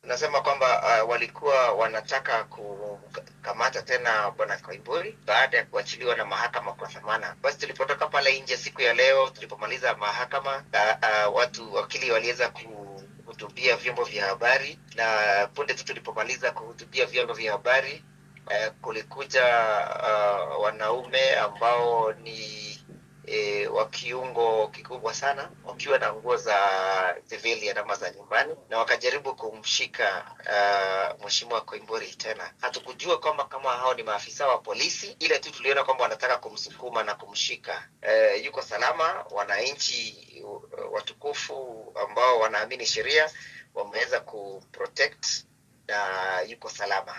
Nasema kwamba walikuwa wanataka kukamata tena Bwana Koimburi baada ya kuachiliwa na mahakama kwa dhamana. Basi tulipotoka pale nje siku ya leo, tulipomaliza mahakama, wakili waliweza kuhutubia vyombo vya habari, na punde tu tulipomaliza kuhutubia vyombo vya habari, kulikuja wanaume ambao ni wa kiungo kikubwa sana wakiwa na nguo za civilian ama za nyumbani, na wakajaribu kumshika Mheshimiwa Koimburi tena. Hatukujua kwamba kama hao ni maafisa wa polisi, ile tu tuliona kwamba wanataka kumsukuma na kumshika. Yuko salama. Wananchi watukufu ambao wanaamini sheria wameweza kuprotect na yuko salama.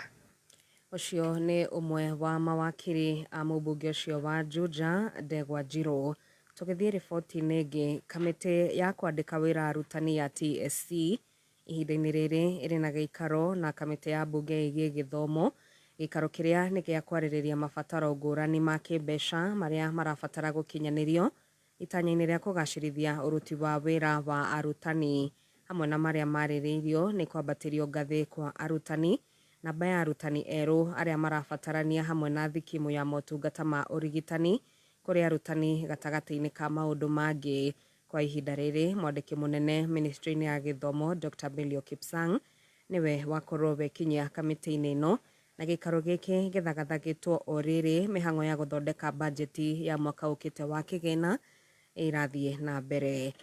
Ucio nĩ ũmwe wa mawakiri a mũmbunge ũcio wa Juja Ndegwa Njirũ. Tũgĩthiĩ riboti-inĩ ĩngĩ, kamĩtĩ ya kwandĩka wĩra arutani ya TSC ihinda-inĩ rĩrĩ ĩrĩ na gĩikaro na kamĩtĩ ya mbunge ĩgiĩ gĩthomo. Gĩikaro kĩrĩa nĩ gĩa kwarĩrĩria mabataro ngũrani ma kĩmbeca marĩa marabatara gũkinyanĩrio itanya-inĩ rĩa kũgacĩrithia ũruti wa wĩra wa arutani. Hamwe na marĩa marĩrĩirio nĩ kwambatĩrio ngathĩ kwa arutani, namba ya arutani erũ arĩa marabatarania hamwe na thikimu ya motungata ma ũrigitani kũrĩ arutani gatagatĩ-inĩ ka maũndũ mangĩ. Kwa ihinda rĩrĩ, mwandĩki mũnene ministry-inĩ ya gĩthomo Dr. Belio Kipsang nĩwe wakorwo wekinyia kamĩtĩ-inĩ ĩno, na gĩikaro gĩkĩ gĩthagathagĩtwo o rĩrĩ mĩhang'o ya gũthondeka bajeti ya mwaka ũkĩte wa kĩgĩna ĩrathiĩ na mbere.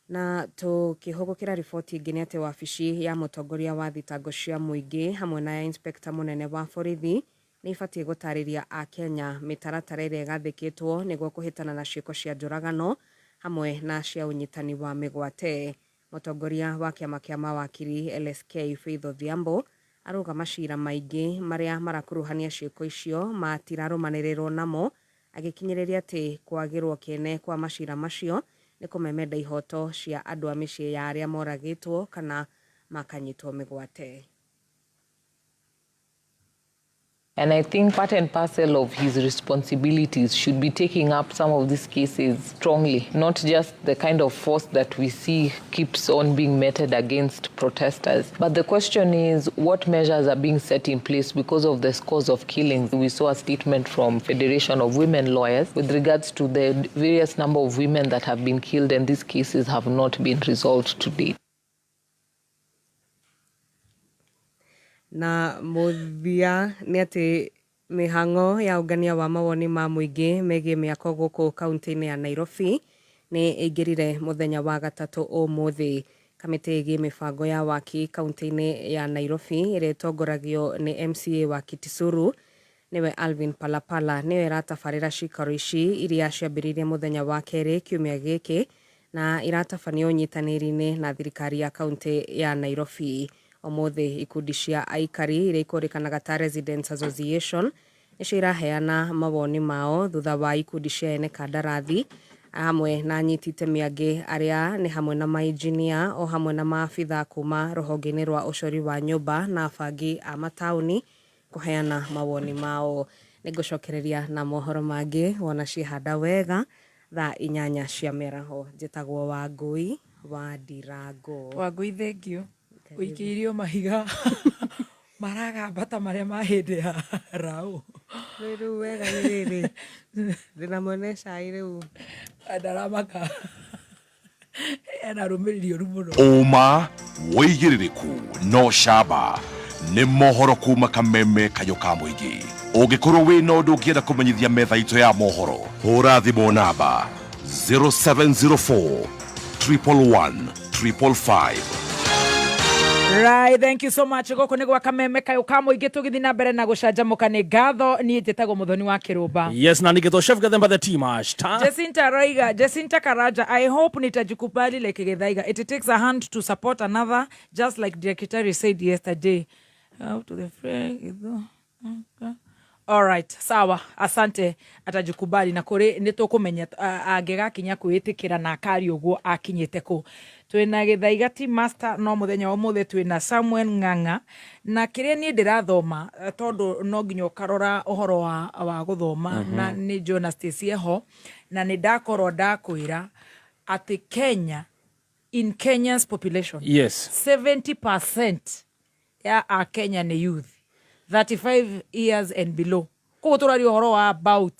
Na tukĩhũgũkĩra riboti ingĩ nĩ atĩ wabici ya mũtongoria wa thitango cia mũingĩ hamwe na ya inspector mũnene wa borithi nĩ ibatiĩ gũtarĩria a Kenya mĩtaratara ĩrĩa ĩgathĩkĩtwo nĩguo kũhĩtana na ciĩko cia njũragano hamwe na cia ũnyitani wa mĩgwate. Mũtongoria wa kĩama kĩa mawakiri LSK Faith Odhiambo arauga macira maingĩ marĩa marakuruhania ciĩko icio matirarũmanĩrĩrwo namo, agĩkinyĩrĩria atĩ kwagĩrwo kĩene kwa macira macio nĩ kũmemenda ihoto cia andũ a mĩciĩ ya arĩa moragĩtwo kana makanyitwo mĩgwate. And I think part and parcel of his responsibilities should be taking up some of these cases strongly, not just the kind of force that we see keeps on being meted against protesters. But the question is, what measures are being set in place because of the scores of killings? We saw a statement from Federation of Women Lawyers with regards to the various number of women that have been killed, and these cases have not been resolved to date. Na mũthia nĩ atĩ mĩhang'o ya ũngania wa mawoni ma mũingĩ megiĩ mĩako gũkũ kaunti-inĩ ya Nairobi nĩ ĩingĩrire mũthenya wa gatatũ ũmũthĩ. Kamĩtĩ ĩgiĩ mĩbango ya waki kaunti-inĩ ya Nairobi ĩrĩa ĩtongoragio nĩ MCA wa Kitisuru nĩwe Alvin Palapala nĩwe ĩratabarĩra cikaro ici iria ciambĩrĩirie mũthenya wa kerĩ kiumia gĩkĩ na iratabanio ũnyitanĩri-inĩ na thirikari ya kaunti ya Nairobi. Ũmũthĩ ikundi cia aikari iria ikũrĩkanaga ta Residents Association nĩcio iraheana mawoni mao thutha wa ikundi cia ene kandarathi hamwe na anyiti itemi angĩ arĩa nĩ hamwe na mainjinia o hamwe na maabitha kuma rũhonge-inĩ rwa ũcori wa nyũmba na abangi a mataũni kũheana mawoni mao. Nĩngũcokereria na mohoro mangĩ wona cihanda wega thaa 8 cia mĩaraho. Njĩtagwo Wangui wa Ndirango. Wangui, thank you. Ũikĩirio mahiga maragambata marĩa ma hĩndĩ ya raũ. Rĩu wega rĩrĩ ndĩna mwene cai rĩu ndaramaka ena rũmĩrĩri ũru mũno. Ũma wĩigĩrĩrĩku no camba nĩ mohoro kuma Kameme kayo ka mũingĩ. Ũngĩkorwo wĩna ũndũ ũngĩenda kũmenyithia metha itũ ya mohoro, hũra thimũ namba 0704 111 555. Right, thank you so much. Goko nĩ gwa Kameme kayo ka mũingĩ tũgĩthiĩ na mbere na gũcanjamũka nĩ ngatho. Niĩ njĩtagwo Mũthoni wa Kĩrũmba. Yes, na nĩgĩtwo chef Gathemba the team Jacinta Karaja, I hope nitajikubali like Githaiga. It takes a hand to support another, just like Daktari said yesterday. Out to the friend. All right, sawa, asante, atajikubali na kuri nĩtũkũmenya angĩgakinya kwĩtĩkĩra na akari ũguo akinyĩte kũ. Twĩna Githaiga team master no mũthenya wa ũmũthĩ twĩna Samuel Ng'ang'a na kĩrĩa niĩ ndĩrathoma tondũ no nginya ũkarora ũhoro wa gũthoma na nĩ Jonas Tecieho na nĩ ndakorwo ndakwĩra atĩ Kenya, in Kenya's population, yes, 70% ya Kenya ni youth 35 years and below. Ko turari horo wa about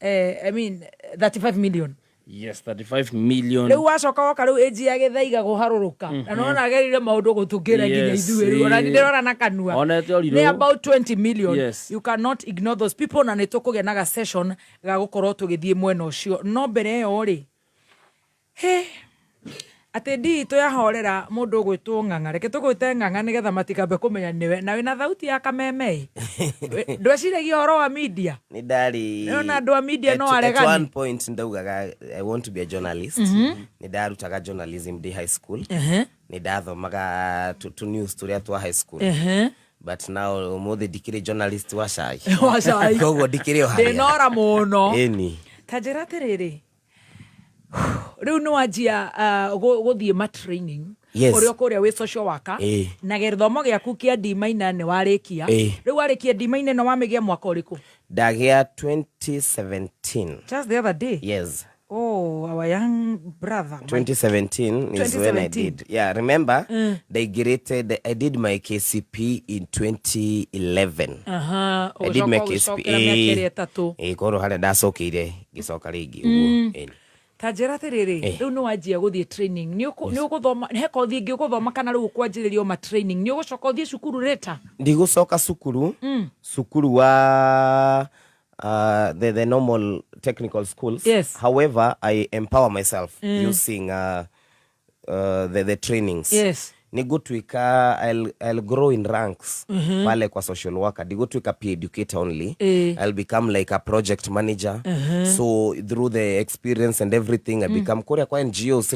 35 million. Yes, 35 million. Leo wacoka woka rĩu age ya Githaiga gũharũrũka. Na nona agerire maũndũ gũtũkĩra nginya ithuĩ rĩu. Ona ndirora na kanua. They about 20 million. Yes. You cannot ignore those people na nĩtũkũgĩa na session ga gũkorwo tũgĩthiĩ mwena ũcio. No mbere ĩyo rĩ. Ate ndi to ya horera mundu gwitwo Ng'ang'a. Reke tũgwĩte Ng'ang'a nĩgetha matikambe kũmenya niwe. Na wĩna thauti ya Kameme. Ndweciragia horo wa media. Ni ndari. Nona andũ a media no aregani. At one point ndaugaga I want to be a journalist. Ni ndarutaga journalism di high school. Ni ndathomaga to news turia twa high school. But now umuthi ndikire journalist wa cai. Wa cai. Koguo ndikire o haria. Ndinora muno. Eni. Tajira terere. Riu no ajia gũthiĩ ma training. Yes. Ũrĩa kũrĩa wĩ social worker. Na gĩthomo gĩaku kĩa D-minor nĩ warĩkia. Riu warĩkia D-minor no wamĩgĩa mwaka ũrĩkũ? Ndagĩa 2017. Just the other day. Yes. Oh, our young brother. 2017 is when I did. Yeah, remember, I did my KCP in 2011. I did my KCP. Koro hale ndacokeire gicoka ringi. Tajira terere, riu no wajia gũthiĩ training. Nĩ ũgũthoma, he kothi ĩngĩ ũgũthoma kana rĩu kwanjĩrĩrio ma training. Nĩ ũgũcoka ũthiĩ cukuru reta? Ndigũcoka cukuru. Cukuru wa the normal technical schools. Yes. However, I empower myself using the trainings. Yes. Nigotwika I'll grow in ranks pale kwa social worker. Nigotwika peer educator only. I'll become like a project manager. So through the experience and everything, I become Korea kwa NGOs.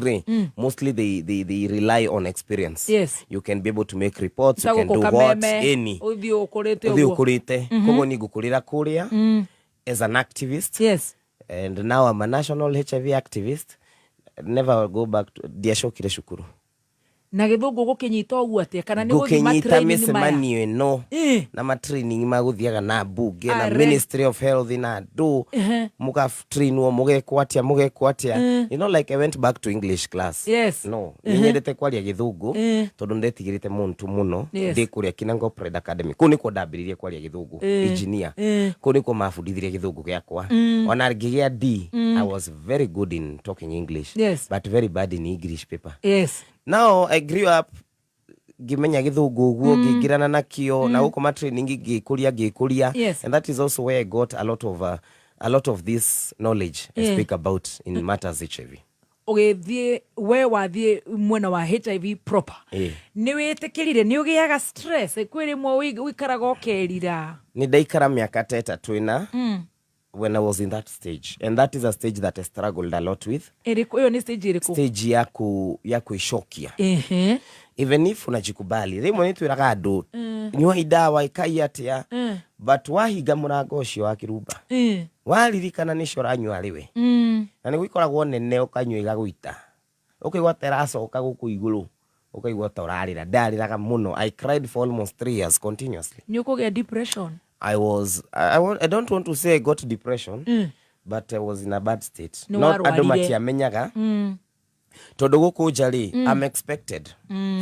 Mostly they rely on experience. Yes. You can be able to make reports. You can do what any. Uthi ukurite. Kogo ni gukurira Korea as an activist. Yes. And now I'm a national HIV activist. Never go back to diashokire shukuru. Na gĩthũngũ gũkĩnyita ũguo atĩa kana nĩ gũthima training maya no na ma training magũthiaga na bunge na Ministry of Health na do muga trainwo mugekwatia you know, like I went back to English class. Yes. No nyendete kwaria gĩthũngũ tondũ ndetigĩrĩte muntu muno ndi kuria Kinango Pride Academy kũ nĩko ndambĩrĩrie kwaria gĩthũngũ engineer kũ nĩko mabundithirie gĩthũngũ gĩakwa ona ngĩgĩa D. I was very good in talking English, but very bad in English paper. Yes. Now I grew up gimenya githungu uguo ngingirana nakio na huko ma training ngikuria and that is also where I got a lot of this knowledge I speak about in matters HIV. Ugithie we wathie mwena wa HIV proper ni witikirire ni ugiaga stress kwirimo wikaraga okerira ni ndaikara miaka 3 twina when I was in that stage, and that is a stage that I struggled a lot with. Stage ya kuishokia. Even if unajikubali, rimo nitwiraga andu nyua idawa ikai atia but wahiga murango ucio wa Kiruba waririkana nicio ranyua riwe na nĩ gũikoragwo nene ũkanyua igagũita ũkaigua teracoka gũkũ igũrũ ũkaigua ta ũrarĩra ndarĩraga mũno. I cried for almost 3 years continuously. Nĩ ũkũgĩa depression? I don't want to say I got depression, but I was in a bad state. Not andũ matiamenyaga tondũ gũkũ njarĩ I'm expected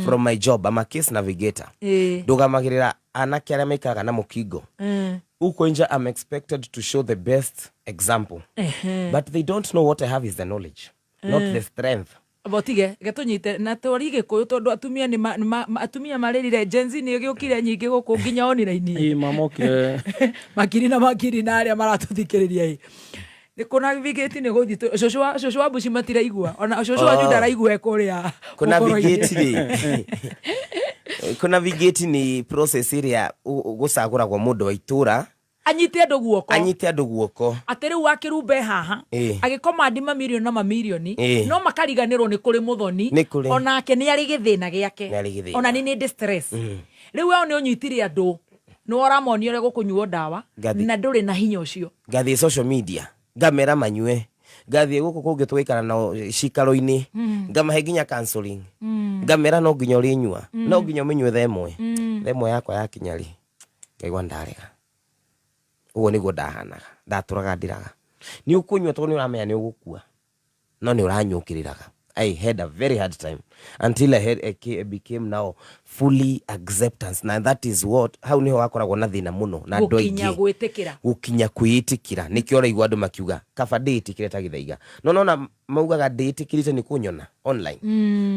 from my job. I'm a case navigator. Ndũgamagĩrĩra anake arĩa maikaraga na mũkingo. Uko nja I'm expected to show the best example. But they don't know what I have is the knowledge, not the strength. Botige getunyite na tori gikuyu tondu atumia ni atumia marerire genzi ni giukire nyingi guku nginya online mamokire makiri na aria maratuthikiriria ni kuna navigate ni guthi shosho wa bushi matiraigua ona shosho wa juda raigua kuria kuna navigate ni process iria gucaguragwa mundu wa itura anyite andu guoko ateriu wakirumbe haha agikoma ndima milioni na mamilioni no makariganirwo ni kuri muthoni onake ni ari githina giake ona ni distress riu wao ni unyitire andu no oramonio ore gukunyuo dawa na nduri na hinya ucio gathi social media ngamera manyue gathi guku kungi twikara na cikaro-ini ngamahe nginya counseling ngamera no nginya urinyua no nginya menywe themwe yakwa ya kinyari ngaigwa ndarega ugo niguo ndahanaga ndaturaga ndiraga ni ukunywa to ni uramenya ni ugukua no ni uranyukiriraga. I had a very hard time until I became now fully acceptance, na that is what how niho wakoragwo na thina muno na ndoingi gukinya kwiitikira nikio raigwa andu makiuga kaba ndiitikire ta githaiga no maugaga ndiitikirite ni kunyona online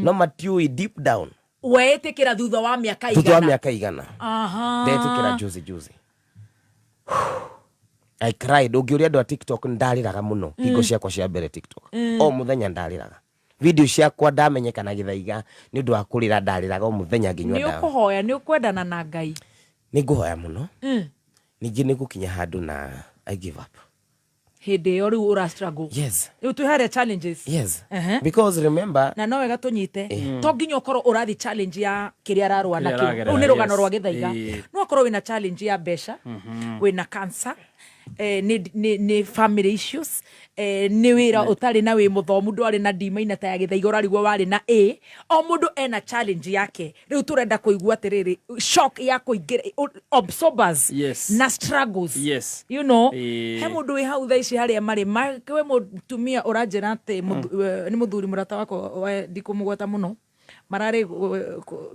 no matiui deep down weitikira thutha wa miaka igana ndiitikira juzi I cried. Ugiuria andu a TikTok ndariraga muno hingo ciakwa cia mbere TikTok o muthenya ndariraga video ciakwa ndamenyekana githaiga ni undu wa kurira ndariraga o muthenya nginywa dawa. Ni ukuhoya ni ukwendana na Ngai? Ni nguhoya muno ningi ni gukinya handu na I give up hindi yo riu ura struggle. Yes, you to have challenges. Yes, because remember na no wega tunyite to nginya ukorwo urathi challenge ya kiria ararwa na kiu ni rugano rwa githaiga no ukorwo wina challenge ya besha wina cancer ni family issues ni wira utari na wi muthomu ndwari na D- ta ya githaiga urarigwo wari na A o mundu ena challenge yake riu turenda kuigua atiriri shock ya kuingira absorbers na struggles you know he mundu wi hau thaici haria mari we mutumia uranjira ati ni muthuri murata wako ndikumugweta muno marare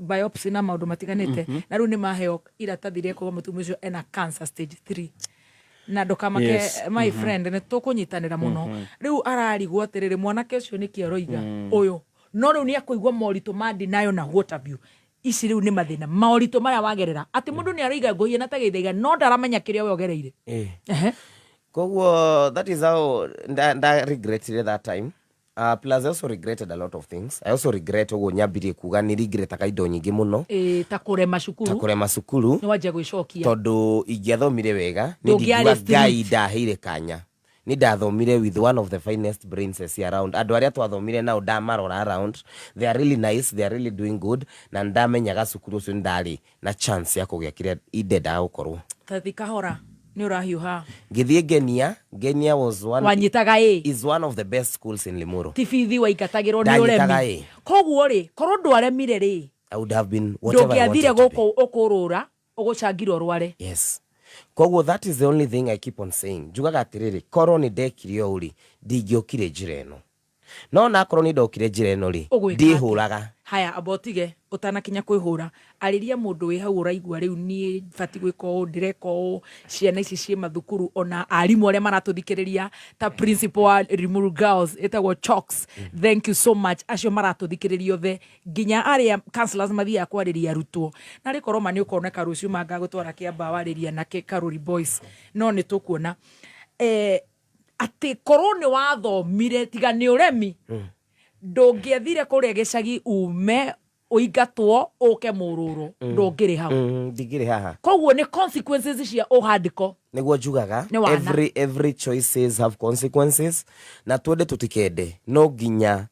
biopsy na maundu matiganite na riu ni maheo iratathi ria kuga mutumia ucio ena cancer stage 3 na ndokamake my friend ne tukunyitanira muno riu ararigwo atiriri mwanake ucio ni kieroiga uyu no riu ni akuigwa moritu mandi nayo na what have you ici riu ni mathina moritu maria wagerera ati mundu ni aroiga ngohia na tagithaiga no ndaramenya kiria we ogereire koguo that is how I regretted that time. Plus I also regretted a lot of things. I also regret ugo nyambirie kuga ni regret akaindo nyingi muno ta kurema cukuru ni wajia gwicokia tondu ingiathomire wega ni ndigua Ngai ndaheire kanya ni ndathomire with one of the finest brains around andu aria twathomire nao ndamarora around they are really nice, they are really doing good na ndamenyaga cukuru ucio ndari na chance ya kugia kiria indenda gukorwo tathikahora ni urahiuha ngithie Genia was wanyitaga is one of the best schools in Limuru. Tifithi waikatagirwo ni uremi koguo ri korwo ndwaremire ri I would have been whatever I wanted to be. Ukurura ugucangirwo rware. Yes, koguo that is the only thing I keep on saying. Jugaga atiriri korwo ni ndekirio uri ndingiokire njira eno no na korwo ni ndokire njira eno ri ndihuraga haya abotige utanakinya kwihura ariria mundu wi hau uraigua riu ni fati gwiko ndireko ciana ici cie mathukuru ona arimu aria maratuthikiriria ta principal wa Limuru Girls etagwo Chalks thank you so much acio maratuthikiriria othe nginya aria counselors mathia kwariria arutwo na rikorwo mani ukoneka rucio manga gutwara kiamba wariria na Karuri Boys no ni tukuona ati korone wathomire tiga ni uremi ndungiathire kuria gicagi ume uingatwo uke mururu ndungiri hau ndigiri haha koguo ni consequences cia uhadiko niguo njugaga every choices have consequences na twende tutikende no nginya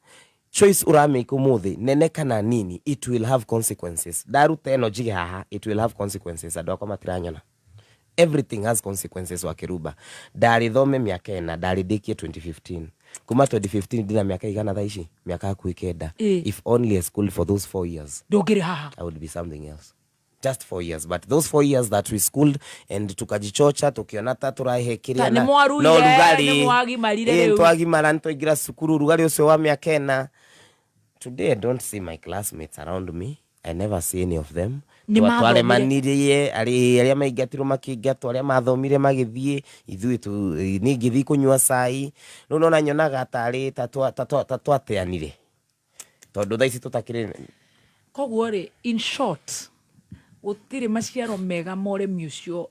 choice uramake umuthi nene kana nini it will have consequences daruta eno jige haha it will have consequences andu akwa matiranyona everything has consequences wa Kiruba. Dari thome miaka ena, dari dikie 2015. Kuma 2015 dina miaka igana thaishi, miaka kuikeda. If only a school for those 4 years, I would be something else. Just 4 years, but those 4 years that we schooled and tukajichocha tukiona turahekiria na no rugari twagi maranto igira sukuru rugari ucio wa miaka ena. Today I don't see my classmates around me. I never see any of them. Twale manirie aria maigatirwo makigatwo aria mathomire magithie ithui tu ningithi kunywa cai no nona nyonaga tari tatwateanire tondu thaici tutakire koguo ri in short gutire maciaro mega more mucio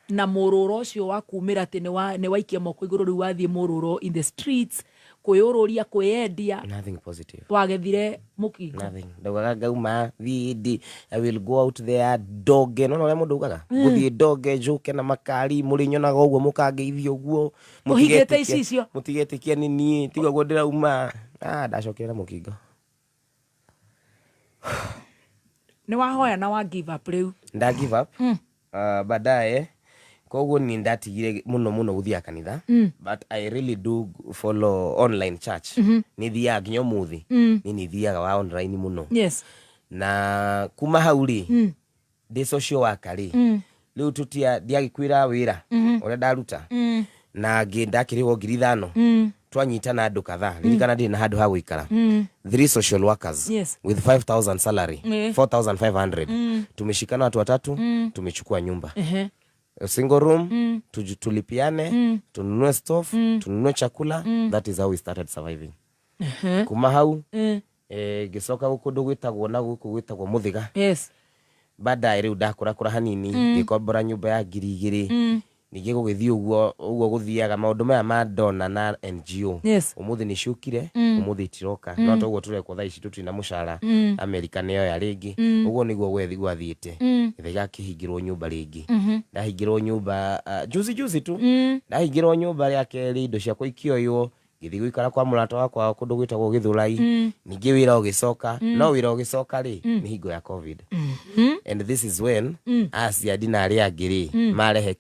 na mororo cio wa kumira ati ne waikia moko iguru ri wathie mororo in the streets kuyururia kuyendia nothing positive twagethire mukingo nothing ndogaga gauma vidi I will go out there doge no mundu ugaga guthie doge juke na makari muri nyonaga uguo mukangeithio uguo mutigete icicio mutigetikia nini tiga guo ndirauma ndacokera mukingo ni wahoya na wa give up riu nda give up baadaye koguo ni ndatigire muno guthia kanitha but I really do follow online church ni thia ginyo muthi ni thiaga wa online muno yes na kuma hauri de social worker riu tutia diagikwira wira ore ndaruta na ngindakiriwo 5,000 twanyitana andu kadhaa ririkana ndi na handu ha guikara 3 social workers with 5,000 salary 4,500 tumeshikana watu watatu tumechukua nyumba a single room tulipiane tununue stove tununue chakula that is how we started surviving kuma hau gisoka guku ndugwitagwo na guku gwitagwo muthiga baadaye riu ndakura hanini ngikombora nyumba ya 2,000 nige gugithii uguo guthiaga maundu maya ma dona na NGO umuthi ni shukire umuthi tiroka no toguo turekwo thaici tutina mushara America neyo ya ringi uguo niguo gwethi gwathiite ithiga kihingirwo nyumba ringi ndahingirwo nyumba juzi tu ndahingirwo nyumba ya keri indo cia kuikioyo githi guikara kwa murato wakwa kundu gwitagwo Githulai ningi wira ugicoka no wira ugicoka ri ni hingo ya covid and this is when asia dinari agiri marehe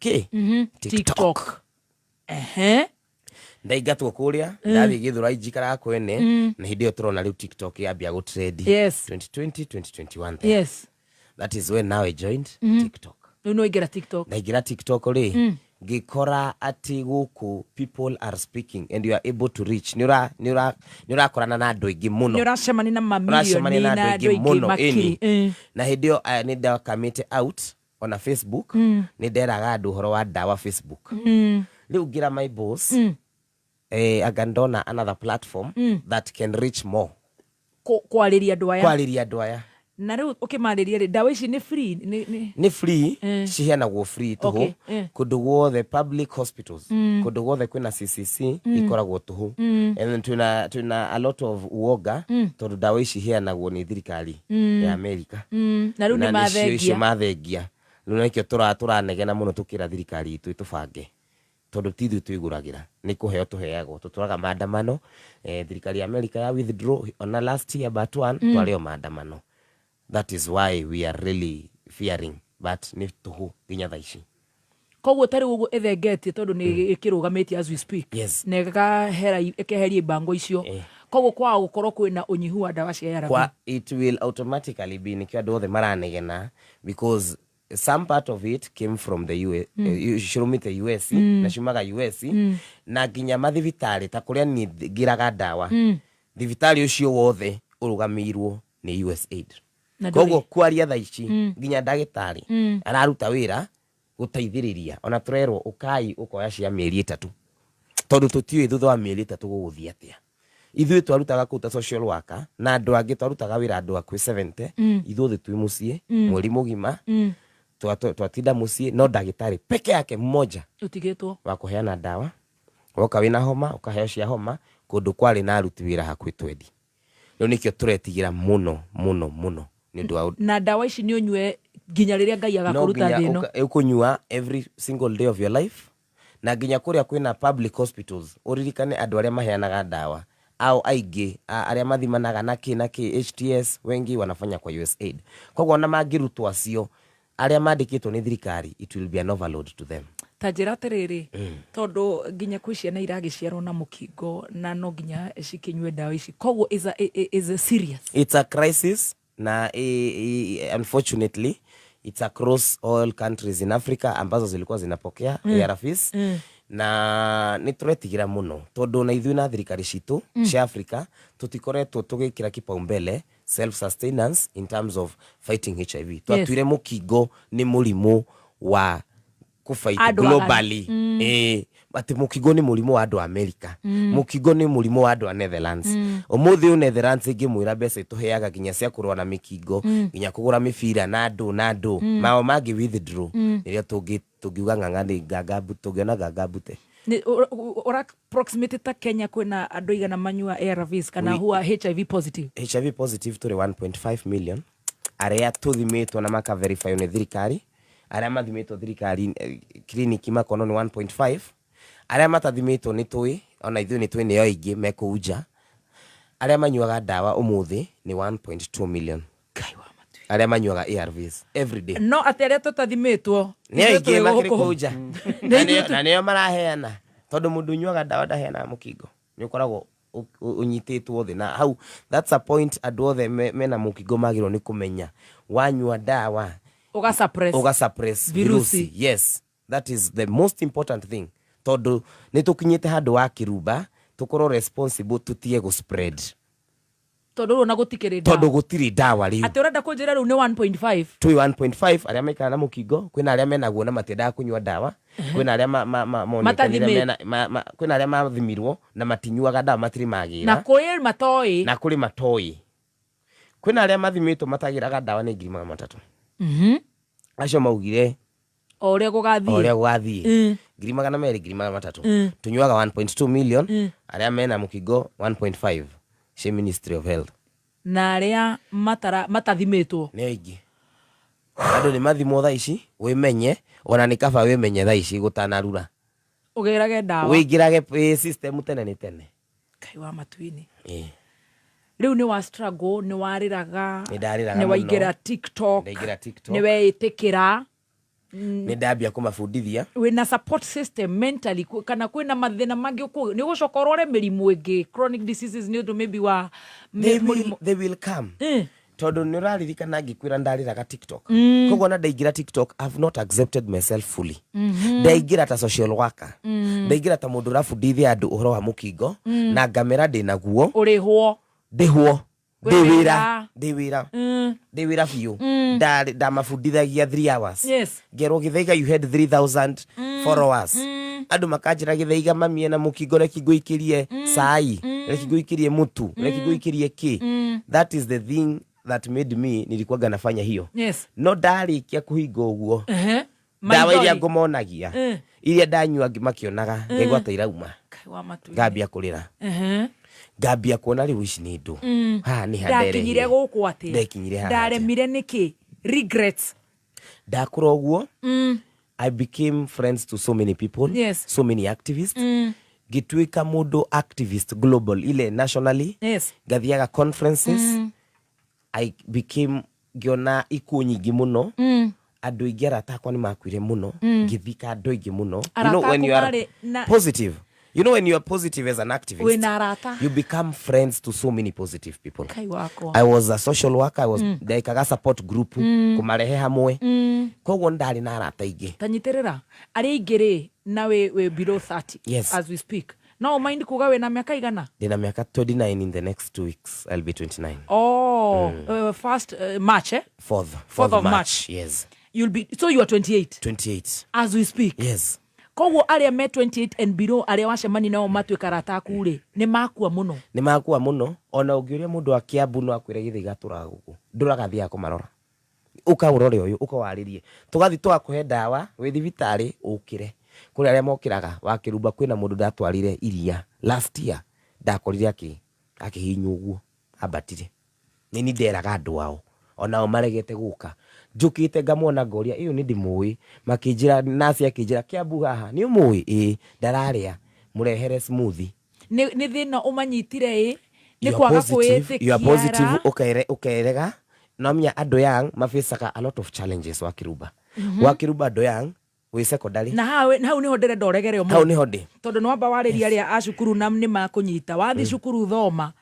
TikTok ndaigatwo kuria ndathi Githulai jikara kwene na hindi yo turona riu TikTok yambia go trend 2020 2021 that is when now I joined TikTok no igira TikTok ndaigira TikTok ri gikora ati guku people are speaking and you are able to reach nira korana na andu ingi muno nira shemani na mamilioni na andu ingi makiri na hindio nida commit out on a Facebook nideraga andu horo wa dawa Facebook riu ngira my boss agandona another platform that can reach more kwariria andu aya na riu ukimariria ri dawa ici ni free ni free ciheanagwo free tuhu kundu guothe public hospitals kundu guothe kwina CCC ikoragwo tuhu and tuna a lot of uoga tondu dawa ici heanagwo ni thirikari ya America na riu ni mathengia riu nikio turanegena muno tukira thirikari itu itubange tondu tithu tuiguragira ni kuheo tuheagwo tuturaga maandamano thirikari ya America ya withdraw on last year but one twareo maandamano. That is why we are really fearing but ni tuhu ginya thaici koguo tari ugu ethengetie tondu ni ikirugametie as we speak nega hera ekeherie bango icio koguo kwa gukorwo kwina unyihu wa dawa cia ARV it will automatically be nikio andu othe maranegena because some part of it came from the US the US na shumaga US na ginya mathivitari ta kuria ni giraga dawa thivitari ucio wothe urugamirwo ni USAID koguo kwaria thaici ginya ndagitari araruta wira guteithiriria ona turerwo ukai ukoya cia mieri 3 tondu tutiwe thutha wa mieri 3 guguthia atia ithuĩ twarutaga kuta social worker na andu angi twarutaga wira andu akwi 70 ithuĩ twi mucie mweri mugima twatinda mucie no ndagitari peke yake mmoja utigitwo wa kuheana dawa woka wina homa ukaheo cia homa kundu kwari na aruti wira hakwi 20 no nikio turetigira muno na dawa ici ni unywe ginya riria Ngai agakuruta thino ukunywa every single day of your life na ginya kuria kwina public hospitals uririkane andu aria maheanaga dawa au aige aria mathimanaga na ki HTS wengi wanafanya kwa USAID koguo na magirutwa acio aria mandikitwo ni thirikari, it will be an overload to them. Tajira terere todo ginya kwishia na iragiciarwo na mukingo na no ginya cikinywe dawa ici koguo is a serious. It's a crisis na unfortunately it's across all countries in Africa ambazo zilikuwa zinapokea ARVs na ni turetigira muno todo na ithui na thirikari citu cia Africa tutikoretwo tugikira kipaumbele self sustenance in terms of fighting HIV. Twatuire mukingo ni murimu wa kufight globally. Ati mukingo ni murimu wa andu America, mukingo ni murimu wa andu Netherlands. Umuthi Netherlands ngimwira mbeca ituheaga ginya cia kurwa na mikingo, ginya kugura mibira na andu mao magi withdraw nirio tungiuga ng'ang'ani gagabu tugiona gagabute. Ora approximate ta Kenya kwina andu igana manyua ARVs kana huwa HIV positive. HIV positive turi 1.5 million aria tuthimitwo na maka verify ni thirikari, aria mathimitwo thirikari kliniki makono ni 1.5, aria matathimitwo ni tui ona ithui ni tui ni oingi mekuja, aria manyuaga dawa umuthi ni 1.2 million. Aria manyuaga ARVs every day. No ateria tutathimitwo ni oingi makirikuja na nio maraheana tondu mundu nyuaga dawa ndaheana mukingo ni ukoragwo unyititwo thi na hau. That's a point andu othe mena mukingo magirwo ni kumenya wanyua dawa uga suppress virusi. Yes, that is the most important thing tondu ni tukinyite handu wa kiruba tukorwo responsible tutie go spread tondu na gutikire dawa tondu gutiri dawa riu ati urenda kunjira riu ni 1.5 tu 1.5 aria maikara na mukingo kwina aria menaguo na matenda kunywa dawa kwina aria kwina aria mathimirwo na matinyuaga dawa matiri magira na kuri matoi kwina aria mathimitwo matagiraga dawa ni 3,300 acio maugire oria gugathie 2,200 tunyuaga 1.2 million aria mena mukingo 1.5 she Ministry of Health na aria matathimitwo ni aingi andu ni mathimo tha ici wimenye ona ni kaba wimenye tha ici gutanarura ugirage dawa wingirage system tene ni tene kai wa matuini riu ni wa struggle ni wariraga ni waigira TikTok ni weitikira ni ndambia kumafundithia wina support system mentally kana kwina mathina mangi ni gucokorwo re mirimu ingi chronic diseases ni undu maybe wa they will come tondu ni uraririkana ngikwira ndariraga TikTok koguo na ndaigira TikTok I've not accepted myself fully. Ndaigira ta social worker, ndaigira ta mundu rafundithia andu uhoro wa mukingo na ngamera ndinaguo urihwo ndihwo ndiwira biu ndamafundithagia 3 hours. Yes. Ngero Githaiga you had 3,000 followers. Andu makanjira Githaiga mamie na mukingo reki guikirie sai reki guikirie mutu reki guikirie ki. That is the thing that made me nilikuwa nafanya hiyo. Yes. No ndarikia kuhinga uguo dawa iria ngumonagia iria ndanyua makionaga ngaigua ta irauma ngambia kurira ngambia kuona riu ici ni ndu ni handere ndakinyire guku ati ndakinyire ha ndaremire niki regrets ndakura uguo I became friends to so many people. Yes. So many activists gituika mundu activist global ile nationally. Yes. Gathiaga conferences I became giona ikuo nyingi muno andu ingi aratakwa ni makwire muno ngithika andu ingi muno. You know when you are positive, you know when you are positive as an activist, you become friends to so many positive people. I was a social worker, I was like a support group kumarehe hamwe koguo ndari na arata ingi tanyitirira ari ingire nawe we below 30. Yes. As we speak no mind kuga we na miaka igana ndina miaka 29 in the next 2 weeks I'll be 29. First March 4th of March. Yes, you'll be, so you are 28 as we speak. Yes. Koguo aria me 28 and below aria wacemani nao matwika rataku ri ni makua muno ona ungiuria mundu akiambu no akwire Githaiga turaga guku nduragathia kumarora ukaurore uyu ukawaririe tugathi twakuhe dawa wi thibitari ukire kuri aria mokiraga wakirumba kwina mundu ndatwarire iria last year ndakorire akihinywo uguo abatire nini nderaga andu ao onao maregete guka njukite ngamona ngoria iyo ni ndimui makinjira nasi akinjira Kiambu haha ni umui ndararia murehere smoothie ni thina umanyitire ni kwaga kuitikia you are positive ukaerega namya ado yang mafisaka a lot of challenges wakiruba wakiruba ado yang we secondary na hau niho ndire ndoregere hau niho ndi tondu no amba wariria ria a cukuru na ni makunyita wathi cukuru thoma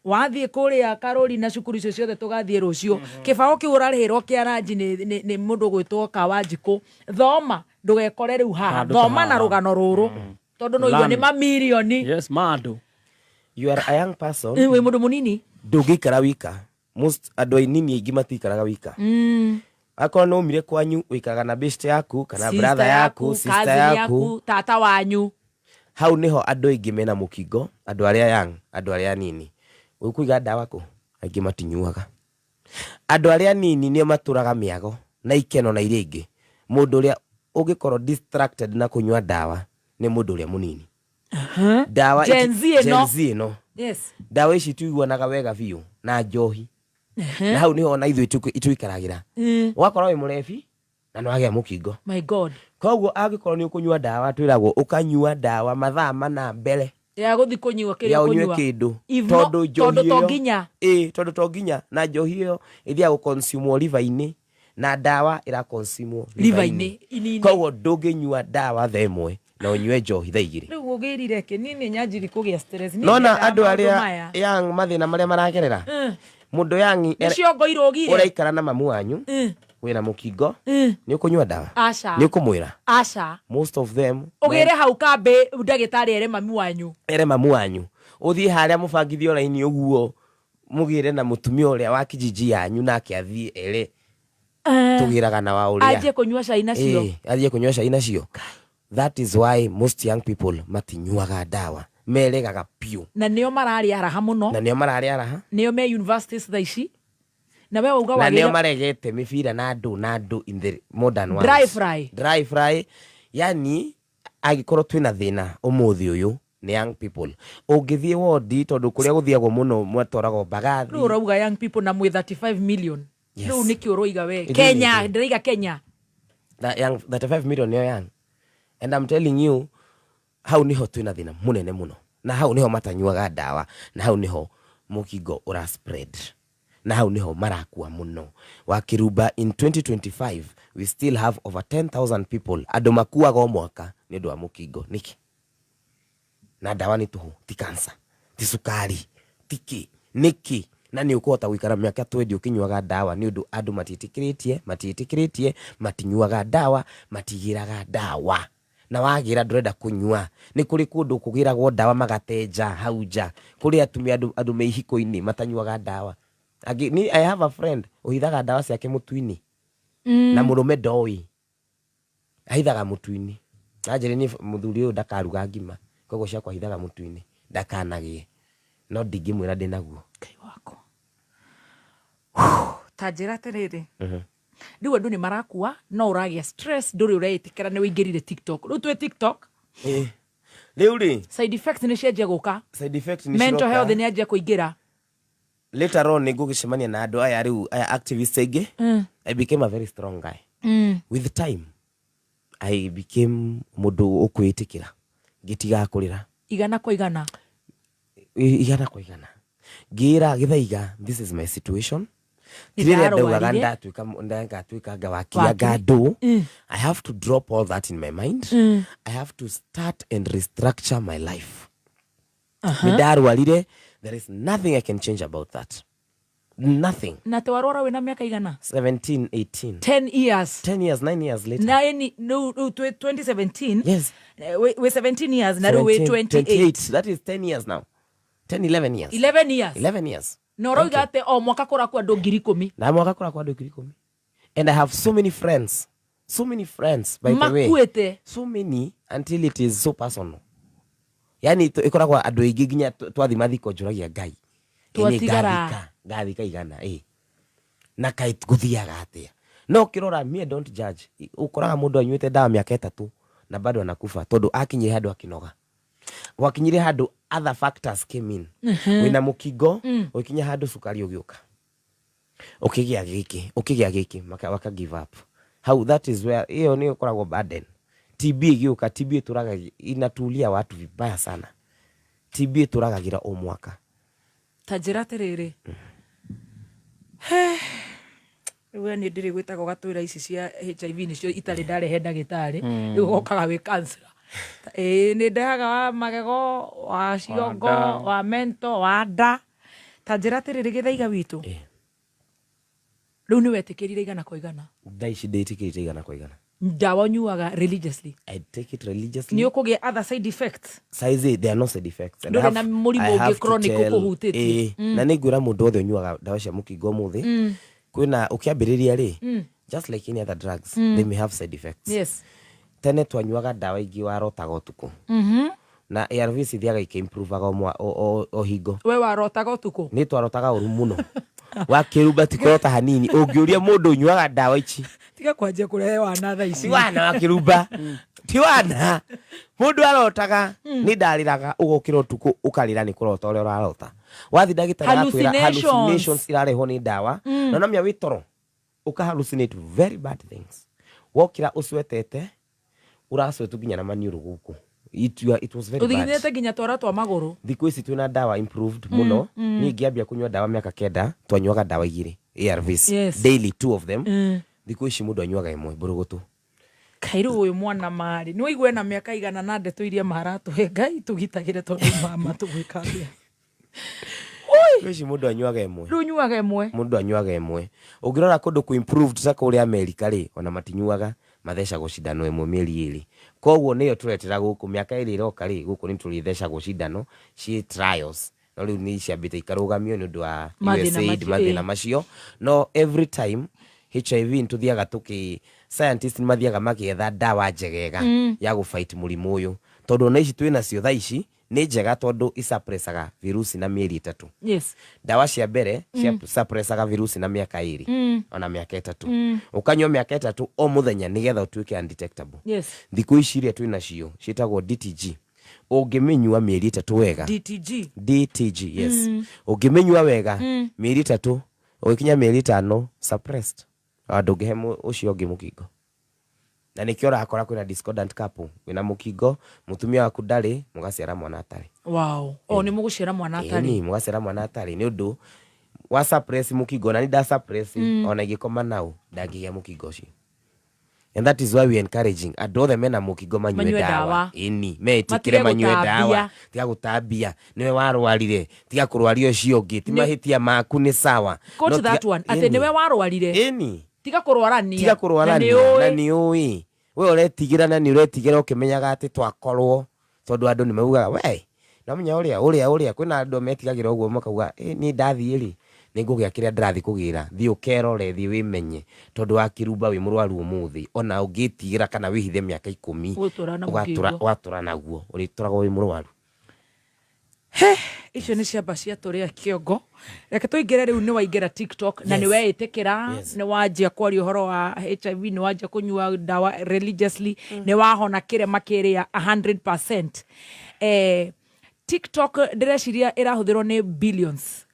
wathie kuria Karoli na cukuru icio ciothe tugathie rucio kibao kiu urarihirwo kia ranji ni mundu gwitwo Kawanjiku thoma ndugekore riu haha thoma na rugano ruru tondu no igwe ni mamilioni yes madu you are a young person we mundu munini ndugikara wika most ado nini aingi matikaraga wika akona no mire kwanyu wikaga na best yaku kana brother yaku sister yaku tata wanyu hau niho ado aingi mena mukingo ado aria young ado aria nini ukuiga dawa ku aingi matinyuaga ado aria nini nio maturaga miago na ikeno na iria ingi mundu uria ugikorwo distracted na kunywa dawa ni mundu uria munini dawa Gen Z no yes dawa ici tuiguanaga wega biu na njohi na hau niho na ithu ituikaragira wakorwo wi murebi na no agia mukingo my god koguo agikorwo ni ukunywa dawa twiragwo ukanyua dawa mathaa mana mbele ya guthi kunyua kiria kunyua kindu tondu njohi tondu to nginya na njohi iyo ithia gu consume liver-ini na dawa ira consume liver-ini koguo ndunginyua dawa themwe na unywe njohi thaa igiri riu ugirire kinini nyanjiri kugia stress ni nona andu aria yang mathina maria maragerera mundu yangi ciongo irogire uraikara na mamu wanyu wina mukingo ni ukunywa dawa aca ni ukumwira aca most of them ugire hau kambe ndagitari ere mamu wanyu uthie haria mubangithio raini uguo mugire na mutumia uria wa kijiji yanyu nake athie ere tugiraga na wa uria aje kunywa cai nacio aje kunywa cai nacio that is why most young people matinyuaga dawa meregaga piu na nio marari araha muno nio me universities thaici na wewe uga wagira na nio maregete mibira na andu in the modern world dry fry yani agikorwo twina thina umuthi uyu ni young people ungithie wodi tondu kuria guthiagwo muno mwatoragwo bagathi ru urauga young people na mwe 35 million ru niki uroiga we Kenya ndiriga Kenya that young 35 million yo young and I'm telling you hau niho twina thina munene muno na hau niho matanyuaga dawa na hau niho mukingo ura spread na hau niho marakua muno wakiruba in 2025 we still have over 10,000 people ado makuaga mwaka ni andu wa mukingo niki na dawa ni tuhu ti cancer ti sukari tiki niki na ni ukuhota gwikara miaka 20 ukinyuaga dawa ni undu andu matitikiritie matinyuaga dawa matigiraga dawa na wagira ndurenda kunyua ni kuri kundu kugiragwo dawa magateja hauja kuri atumia andu meihiko-ini matanyuaga dawa I have a friend uhithaga dawa ciake mutuini na murume ndoi ahithaga mutuini najiri ni muthuri uyu ndakaruga ngima koguo ciakwa ahithaga mutuini ndakanagie no ndingimwira ndinaguo kai wako tajira terere riu andu ni marakua no uragia stress nduri ureitikira ni wingirire TikTok riu twi TikTok riu ri side effects ni cianjia guka side effects ni mental health ni anjia kuingira later on ni gugicemania na andu aya riu aya activists aingi I became a very strong guy with time I became mundu ukwitikira gitiga kurira igana kwa igana gira githaiga this is my situation tirira ndaugaga ndatuika ngawakia ngadu I have to drop all that in my mind I have to start and restructure my life nidarwarire there is nothing I can change about that nothing na te warora wina miaka igana 17 18 10 years 9 years later na any no 2017 yes we 17 years na we 28 that is 10 years now 11 years 11 years no roiga ate o mwaka kora kwa andu 10,000 na mwaka kora kwa andu 10,000 and I have so many friends by the way makuete so many until it is so personal yani ikoragwa andu aingi ginya twathi mathiko njuragia ngai twatigara gathika igana na kai guthiaga atia no kirora me don't judge ukoraga mundu anyuite dawa miaka 3 na bado anakufa tondu akinyire handu akinoga wakinyire handu other factors came in wina mukingo ukinya handu sukari ugiuka ukigia giki waka give up how that is where hiyo ni ukoragwo burden TB giuka TB turaga inatulia watu vibaya sana TB turagagira o mwaka tajira terere we ni ndiri gwitagwo gatwira ici cia HIV nicio itari ndarehe ndagitari riu gokaga wi cancer ni ndaga wa magego wa ciongo wa mento wa nda ta njira tiriri githaiga witu riu ni wetikirire igana kwa igana Ndaici nditikirite igana kwa igana. Ndawa nyuaga religiously. I take it religiously. Ni ukugia other side effects. Saizi there are no side effects. Ndore na murimu ungi chronic ukuhutiti. Na ningwira mundu othe nyuaga ndawa cia mukingo muthi. Kwina ukiambiriria ri just like any other drugs they may have side effects. Yes. Tene twanyuaga ndawa ingi warotaga utuku. Na ARVs ithiaga ikimprove o hingo. We warotaga utuku? Ni twarotaga uru muno. Wakiruba tikorota hanini ungiuria mundu nyuaga ndawa ici tiga kwanjia kurehe wana tha ici wana wakiruba ti wana mundu arotaga ni ndariraga ugokira utuku ukarira ni kurota uri urarota wathi ndagitari akwira hallucinations irareho ni ndawa na namya witoro uka hallucinate very bad things wokira uswetete uraswetu ginya na maniuru guku it was very bad. Uthiginete ginya twara twa maguru. Thiku ici twina ndawa improved muno. Ni ngiambia kunywa ndawa miaka 9 twanywaga ndawa igiri ARVs daily 2 of them. Thiku ici mundu anywaga imwe burugutu. Kairu uyu mwana mari ni waigwe na miaka igana na ndeto iria maratu he ngai tugitagire tondu mama tugwikambia. Wishi mundu anywaga imwe. Runywaga imwe. Mundu anywaga imwe. Ungirora kundu ku improved saka uri America ri ona matinywaga mathesha gucindano imwe mieri iri. Koguo niyo turetera guku miaka iri iroka ri guku ni tulithesha gucindano ci trials. No riu ni ciambite ikarugamio ni undu wa USAID mathina macio. No every time HIV ntuthiaga tuki scientists mathiaga makietha ndawa njegega ya gufight murimu uyu. Tondu na ici twina cio tha ici ni njega tondu isuppressaga virusi na mieri 3. Yes. Dawa cia mbere cia suppressaga virusi na miaka 2 ona miaka 3. Ukanywa miaka 3 o muthenya nigetha utuike undetectable. Yes. Thiku ici ria twina cio ciitagwo DTG. Ungimenyua mieri 3 wega. DTG yes. Ungimenyua wega mieri 3 ukinya mieri 5 suppressed. Ndungihe ucio ungi mukingo. Na nikio rakora kwina discordant couple wina mukingo mutumia waku ndari mugaciara mwana atari. Wow. Ni muguciara mwana atari. Ni mugaciara mwana atari ni undu wa suppress mukingo na ni da suppress ona igikoma nau ndangigia mukingo ucio. And that is why we encouraging adothe mena mukingo manywe dawa. Ini metikire manywe dawa. Tiga gutambia niwe warwarire tiga kurwario cio ngi ti mahitia maku ni sawa. Coach that one ate niwe warwarire. Ini tiga kurwarania. Tiga kurwarania na ni ui. We uretigira na ni uretigira ukimenyaga ati twakorwo tondu andu ni maugaga we na munya uria kwina andu metigagira uguo makauga ni ndathie ri ningugia kiria ndirathi kugira thi ukerore thi wimenye tondu wakirumba wi murwaru umuthi ona ungitigira kana wihithe miaka 10 watura naguo urituragwo wi murwaru. Icio ni ciamba cia turia kiongo reke tuingire riu ni waingera TikTok na ni weitikira ni wanjia kwaria uhoro wa HIV ni wanjia kunyua dawa religiously ni wahona kire makiria 100%. TikTok direciria irahuthirwo ni billions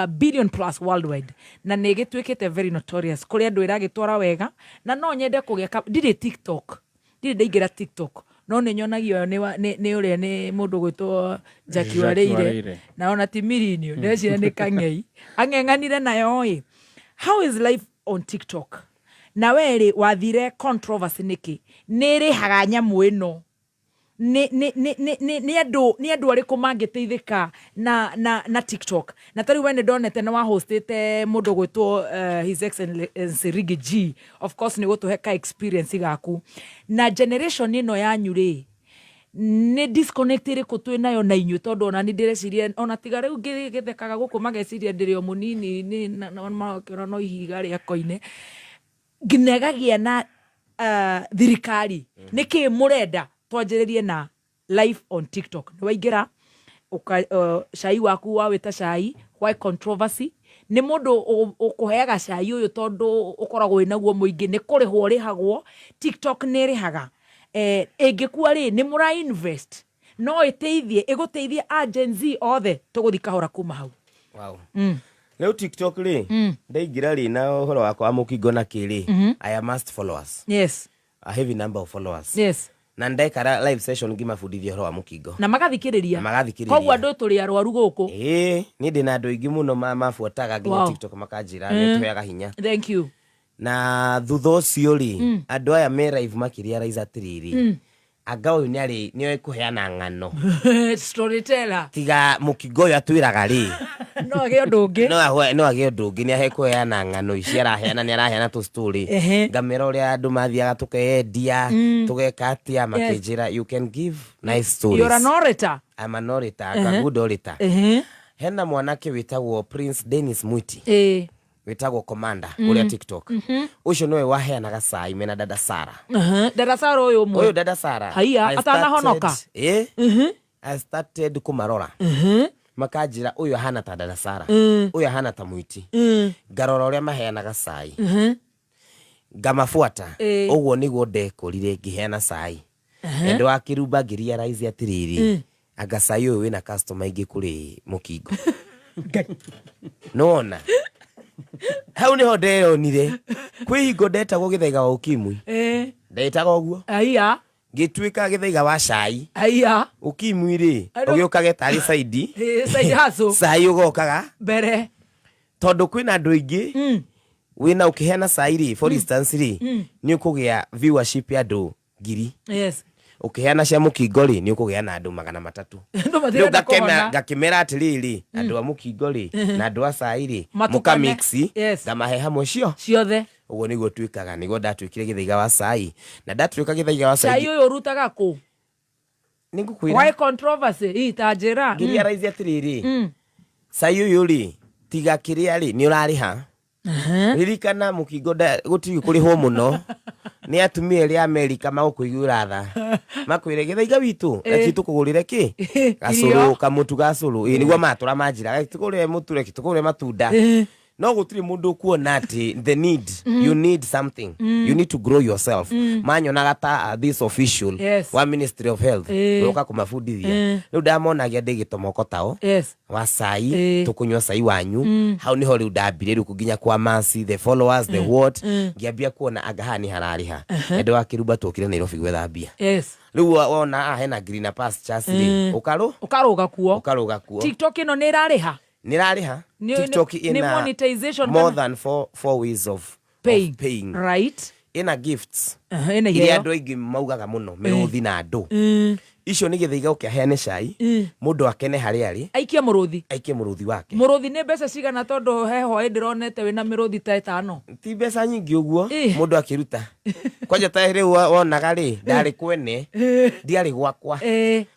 billion plus worldwide na nigitwikite very notorious kuri andu iragitwara wega na no nyende kugia ndire TikTok ndire ndaingira TikTok no ni nyonagio ni uria ni mundu gwitwo Jackie Wareire na ona ti mirinio ndecira ni kang'ei ang'eng'anire nayo how is life on TikTok na weri wathire controversy niki niri haga nyamu ino ni andu ariku mangiteithika na TikTok na tari wene donete na wa hostete mundu gwitwo His Excellency Riggy G of course ni gutuheka experience gaku na generation ino yanyu ri ni disconnected ko twinayo na inyu tondu ona ni ndireciria ona tiga riu ngithekaga guku mageciria ndirio munini ni makira no ihiga ria koine ginegagia na thirikari niki murenda twanjiririe na live on TikTok ni waingira cai waku wawita cai why controversy ni mundu ukuheaga cai uyu tondu ukoragwo inaguo muingi ni kurihwo rihagwo TikTok ni rihaga ingikua ri ni mura invest no iteithie iguteithie agency othe tuguthika hora kuma hau. Wow. Leo TikTok ri ndaingira ri na horo wakwa mukingo na kiri I am must followers. Yes. A heavy number of followers. Yes. na ndekara live session ngimabundithia horo wa mukingo na magathikiriria koguo andu turi arwaru guku ni ndina andu aingi muno mabuataga nginya TikTok makanjira ni tuheaga hinya. Thank you. Na thutha ucio ri andu aya me live makiria raiza atiriri anga uyu ni oe kuheana ng'ano storyteller tiga mukingo uyu atwiraga ri no age undu ungi no age undu ungi ni ahe kuheana ng'ano ici araheana ni araheana tu story ngamera uria andu mathiaga tukendia tugeka atia makinjira you can give nice stories. You're an orator. I'm an orator, a good orator. Hena mwanake witagwo Prince Dennis Mwiti witagwo Commander uria TikTok ucio nowe waheanaga cai mena dada Sara. Dada Sara uyu dada Sara haya atana honoka I started kumarora makanjira uyu hana ta dada Sara uyu hana ta Mwiti ngarora uria maheanaga cai ngamafuata uguo niguo ndekorire ngiheana cai endo akirumba ngiria raizi atiriri anga cai uyu wina customer ingi kuri mukingo nona hau niho ndeyonire kwihingo ndetagwo Githaiga wa Ukimwi ndetaga uguo aya ngitwika Githaiga wa cai aya Ukimwi ri ugiukage tari side haso cai ugokaga mbere tondu kwina andu ingi wina ukiheana cai ri for instance ri ni ukugia viewership ya andu ngiri ukiheana cia mukingo ri ni ukugia na andu 300 ngakimera atiriri andu a mukingo ri na andu a cai ri muka mix ngamahe hamwe ciothe uguo niguo twikaga niguo ndatwikire Githaiga wa cai na ndatwika Githaiga wa cai uyu rutaga ku ningukwira why controversy itajira ngiria raizi atiriri cai uyu ri tiga kiria ri ni urariha ririkana mukingo gutiri kuri ho muno ni atumia ri America magukuigura tha makwire Githaiga witu reki tukugurire ki gasuru kamutu gasuru niguo matura manjira reki tukugurire mutu reki tukugurire matunda no gutiri mundu kuona ati the need you need something you need to grow yourself manyonaga ta this official wa Ministry of Health uka kumafundithia riu ndamonagia ndigitomoko tao wa cai tukunywa cai wanyu hau niho riu ndambire riu kunginya kwa masi the followers the what ngiambia kuona agahani harariha endo akirumba tukire Nairobi gwethambia riu wona hena green pastures ri ukaruga kuo TikTok ino ni irariha TikTok in monetization more than four ways of paying right ina gifts ina andu aingi maugaga muno miruthi na andu icio ni Githaiga ukiaheane cai mundu akene hari ari aikie muruthi wake muruthi ni mbeca cigana tondu heho ndironete wina miruthi ta 5 ti mbeca nyingi uguo mundu akiruta kwanja ta riu wonaga ri ndari kwene ndiari gwakwa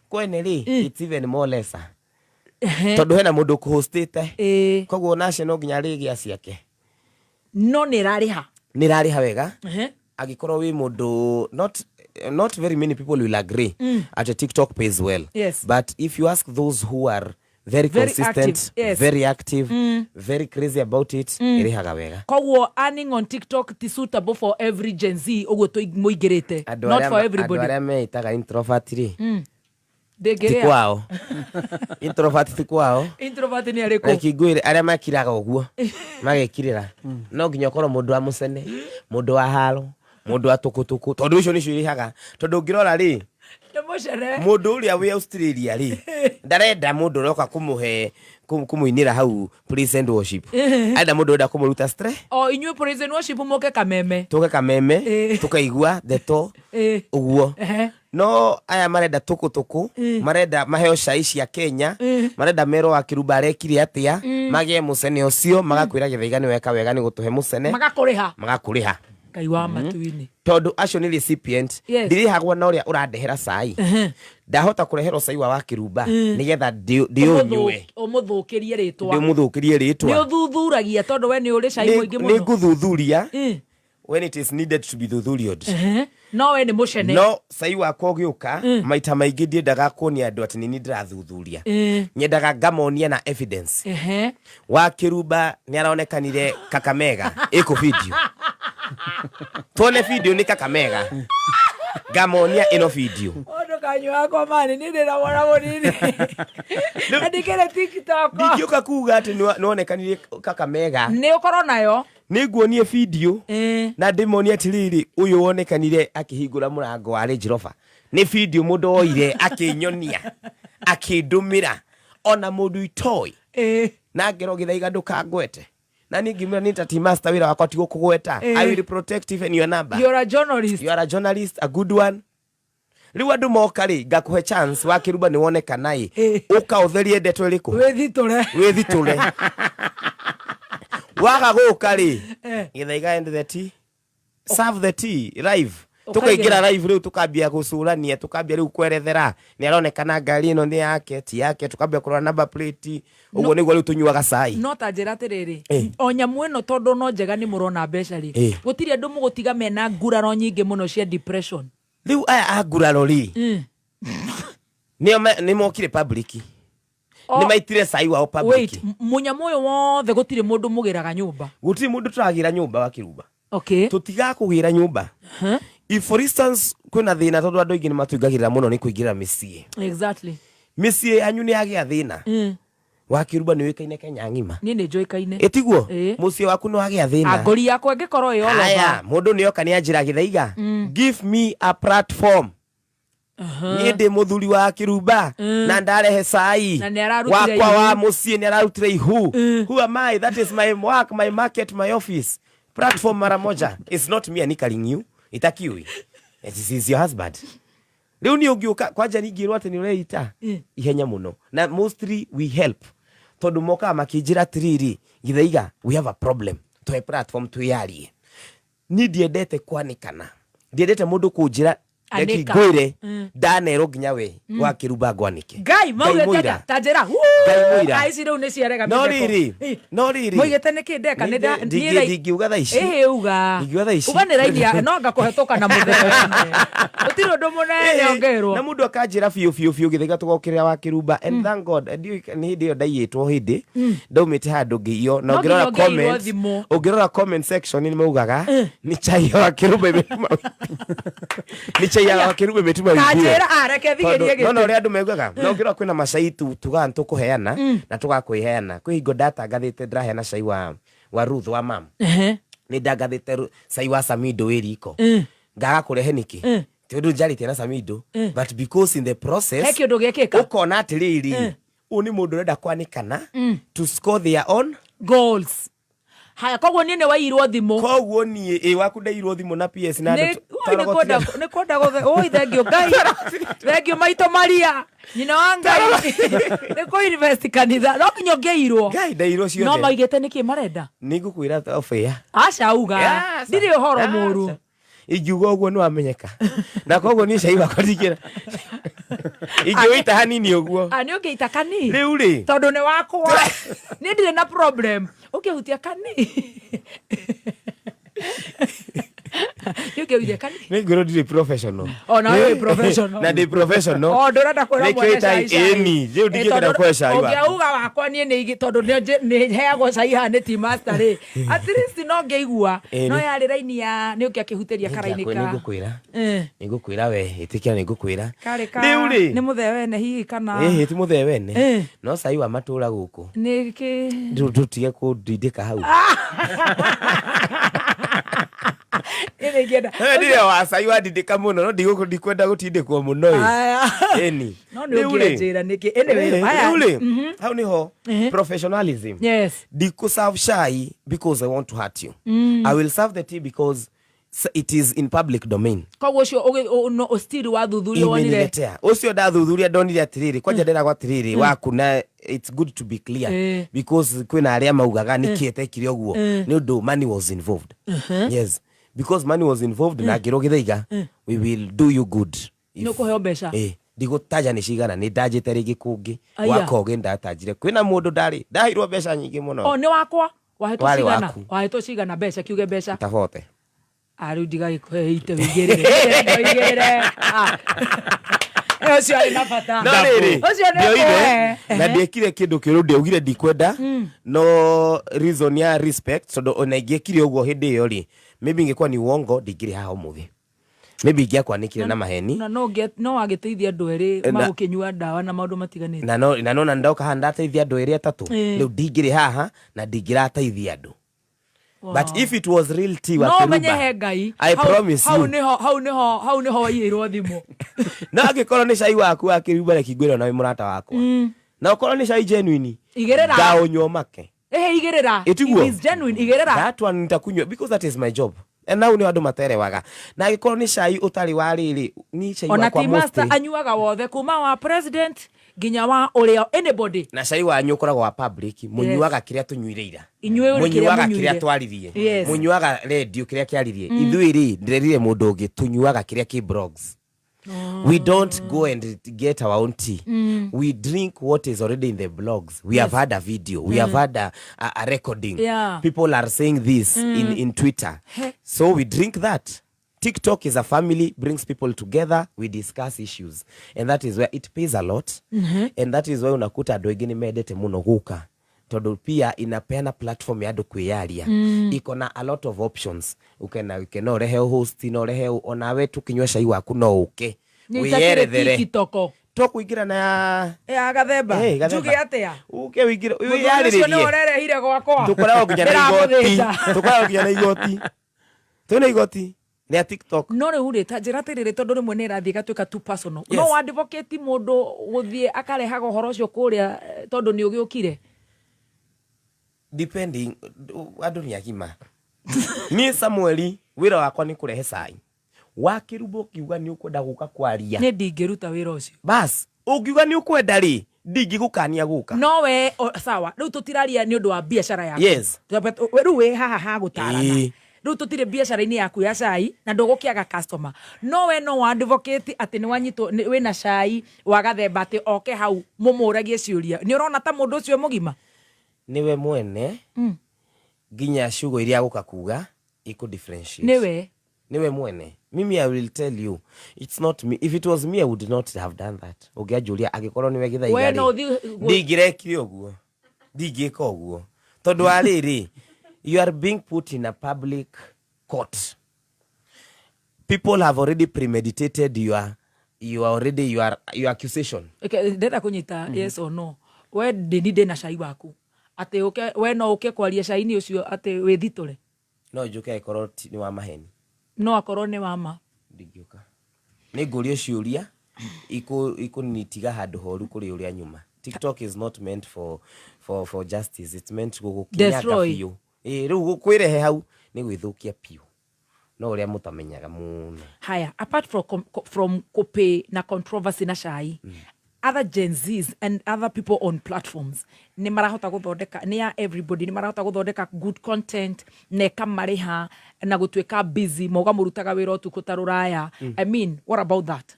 kwene ri it's even more lesser tondu hena mundu kuhostite koguo national nginya rigia ciake no ni rariha wega agikorwo wi mundu not very many people will agree at a TikTok pays well but if you ask those who are very consistent very active very crazy about it irihaga wega koguo earning on TikTok is suitable for every Gen Z uguo muigirite not for everybody aria meitaga introvert ri tikwao introvert ni ariko ekiguire aria makiraga uguo magekirira no nginya korwo mundu wa mucene mundu wa haro mundu wa tukutuku tondu icio nicio irihaga tondu ngirora ri mundu uria wi Australia ri ndarenda mundu roka kumuinira hau praise and worship aida mundu enda kumuruta stress inyue praise and worship muke kameme tukaigua deto uguo no aya marenda tukutuku marenda maheo cai cia Kenya marenda mero akirumba arekire atia magie mucene ucio magakwira Githaiga ni weka wega ni gutuhe mucene magakuriha kai wa matuini tondu acio ni recipient ndirihagwo na uria urandehera cai ndahota kurehero cai wa kirumba nigetha ndiunywe umuthukirie ritwa ni uthuthuragia tondu we ni uri cai muingi muno ni nguthuthuria when it is needed to be thuthuriod no we ni mucene no cai wakwa ugiuka maita maingi ndiendaga kuonia andu ati ni ndirathuthuria nyendaga ngamonia na evidence wa kirumba ni araonekanire Kakamega iko video tuone video ni Kakamega ngamonia ino video ondo kanyo wako mani ni ndira wona munini andikere TikTok ndikiuka kuga ati nuonekanire Kakamega ni ukoro nayo niguonie video na ndimonia atiriri uyu wonekanire akihingura murango wa Range Rover ni video mundu oire akinyonia akindumira ona mundu itoi na ngero githaiga ndukangwete na ni ngimira ni tati master wira wakwa ti gukugweta I will protect even your number. You are a journalist, a good one. Riu andu moka ri ngakuhe chance wa Kiruba ni woneka nai uka utherie ndeto iriku withitule waga guka ri githaiga end the tea serve the tea live tukaingira live riu tukambia gucurania tukambia riu kwerethera ni aronekana ngari ino ni yake ti yake tukambia kurora number plate uguo niguo riu tunyuaga cai no ta njira tiriri onyamu ino tondu no njega ni murona mbeca ri gutiri andu mugutiga mena nguraro nyingi muno cia depression riu aya aguraro ri ni mokire public ni maitire cai wao public. Wait, munyamu uyu wothe gutiri mundu mugiraga nyumba gutiri mundu turagira nyumba wa Kiruba okay tutiga kugira nyumba if for instance kuna thina tondu andu ingi ni matwingagirira muno ni kuingira micie exactly micie anyu ni agia thina wa Kiruba ni wikaine Kenya ngima ni njoikaine etiguo mucie waku no agia thina agori yakwa ngikoro yo loba aya mundu ni oka ni anjira githaiga give me a platform ni ndi muthuri wa Kiruba na ndarehe cai wakwa wa mucie ni ararutire ihu who am I? That is my work, my market, my office. Platform mara moja. It's not me calling you. Itakiwi. It is your husband. Leo ni ugiuka kwaja ni ngirwa ati ni ureita ihenya muno na mostly we help tondu moka makijira tiriri githaiga we have a problem to a platform to yari ni diendete kwanikana diendete mundu kunjira eki gwire danero nginya we wa Kiruba ngwanike ngai maugete tajera aici riu ni ciarega no riri moigete ni kindeka ni ngiuga tha ici uga ni raini no ngakuhetoka na muthene utiri undu munene ongerwo na mundu akanjira fiu githaiga tugokirira wa Kiruba and thank God ni hindi yo ndaiyitwo hindi ndaumite handu ngiyo na ngirora comment section ni maugaga ni chai wa Kiruba ni chai wa Kiruba metuma video kanjira areke thigerie gite no ri andu meguaga no ngirora kwina macaitu tugan tukuheana na tugakwiheana kwi hingo data ngathite ndiraheana cai wa Ruth wa mam ni ndagathite cai wa Samido wiriko ngaga kurehe niki tondu njarite na Samido but because in the process he kindu gekeka ukona atiriri uni mundu renda kwanikana to score their own goals haya koguo ni wairwo thimu koguo ni waku ndairwo thimu na PS na ni koda gothe oi thengio ngai thengio maito maria nyina wa ngai ni ko invest kanitha no kinyo ngeirwo ngai ndairwo ciothe no maigete niki marenda ni ngukwira ofea aca uga ndiri horo muru igiugo uguo ni wamenyeka na koguo ni cai wakwa ndikira igiuita hanini uguo ni ungeita kani riu ri tondu ni wakwa ni ndire na problem ukihutia kani ukihutia kani ni ngoro ndire professional na wewe professional na ndi professional ndorenda kwira mwana cai eni je ndikira kwa cai wakwa ukiuga wakwa ni tondu ni heagwo cai ha ni ti master ri at least no ngeigua no yari raini ya ni ukiakihuteria karainika ni ngukwira we itikira ni ngukwira riu ri ni muthewene hihi kana ti muthewene no cai wa matura guku ni ki ndutige kundindika hau Ndire wa cai wa ndindika muno no ndikwenda gutindikwo muno eni no ni ungira niki anyway how ni ho professionalism yes diku serve chai because I want to hurt you I will serve the tea because it is in public domain koguo cio no still wa thuthuria wonire ucio ndathuthuria ndonire atiriri kwanja ndera gwa atiriri waku na it's good to be clear because kwina aria maugaga nikiete kire oguo ni undu money was involved yes because money was involved na ngiro githaiga we will do you good no kuheo mbeca ndigutaja ni cigana ni ndajite rigi kungi wakoge ndatajire kwina mundu ndahirwo mbeca nyingi muno ni wakwa wahetwo cigana mbeca kiuge mbeca tabote aru ndiga ikuheite wigirire ucio ari na bata ucio ni na ndiekire kindu kiru ndiaugire ndikwenda no reason ya respect so ona ingiekire uguo hindi iyo ri maybe ingekuwa ni uongo ndingire haha umuthi maybe ingekwanikire na maheni na no agiteithia andu eri magukinyua ndawa na maundu matiganite na ndoka handa teithia andu eri atatu riu ndingire haha na ndingirateithia andu But if it was real tea wa Kiruba, I promise you. Hau niho waiyirwo thimu. Na agikorwo ni cai waku wa Kiruba na kigwiro na murata wakwa. Na ukorwo ni cai genuine. Igerera. Da unywa make. Igerera. It is genuine. Igerera. That one nitakunywa because that is my job. And now ni andu materewaga. Na agikorwo ni cai utari wa riri ni cai wa kwa Ona master anyuaga wothe kuma wa president ginya wa uria anybody. Na cai wa nyukoragwo wa public munyuaga kiria tunyuireira. Munyuaga kiria twaririe. Munyuaga radio kiria kiaririe. Ithuiri ndirerire mundu ungi tunyuaga kiria ki blogs. We don't go and get our own tea. We drink what is already in the blogs. We have had a video. We have had a recording. People are saying this in Twitter. So we drink that. TikTok is a family, brings people together. We discuss issues. And that is where it pays a lot. And that is why unakuta andu wengine medete muno guka. Todo pia inapeana platform ya andu kwiyaria. Iko na a lot of options. Ukena urehe host, no rehe ona wetu kinywa cai waku no uke. Wiyerethere. To kuingira na ya gathemba. Jugi atia. Uke wigira. Wiyariririe. No rerehire gwakwa. Tukoragwo kinya na igoti. Tukoragwo kinya na igoti. Tuna igoti. Ni TikTok. No re hure ta njira tirire tondu rimwe ni rathie gatuika too personal. No advocate mundu guthie akarehaga horo cio kuria tondu ni ugiukire. Depending andu ni agima. Ni Samueli wira wakwa ni kurehe cai. Wa Kiruba ukiuga ni ukwenda guka kwaria. Ni ndingiruta wira ucio. Bas, ukiuga ni ukwenda ri, ndingigukania guka. No we sawa, riu tutiraria ni undu wa biashara yaku. Yes. Riu we haha gutarana. Riu tutire biashara-ini yaku ya cai na ndugukiaga customer. No we no advocate ati ni wanyito wina cai wa gathemba ati oke hau mumuragie ciuria. Ni urona ta mundu ucio mugima? Niwe mwene. Ginya shugo iria guka kuga iko differentiate. Niwe mwene. Mimi I will tell you, it's not me. If it was me, I would not have done that. Ogia Julia agikorwo niwe githa igari. We no digireki oguo. Digika oguo. Tondu ariri, you are being put in a public court. People have already premeditated your accusation. Okay, ndeta kunyita yes or no. We ndinide na cai waku. Ate we no uke kwaria cai ni ucio ate withitore. No juke ikorwo ni wa maheni. No akorwo ni wama. Ndingiuka. Ni ngurio ciuria iko nitiga handu horu kuri uria nyuma. TikTok is not meant for justice. It's meant to gukinyaga piu. Riu kwirehe hau ni gwithukia piu. No uria mutamenyaga muno. Haya, apart from kope na controversy na cai. Other Gen Zs and other people on platforms ni marahota guthondeka ni ya everybody ni marahota guthondeka good content ne kamariha na gutweka busy moga murutaga wira utuku taruraya. I mean, what about that?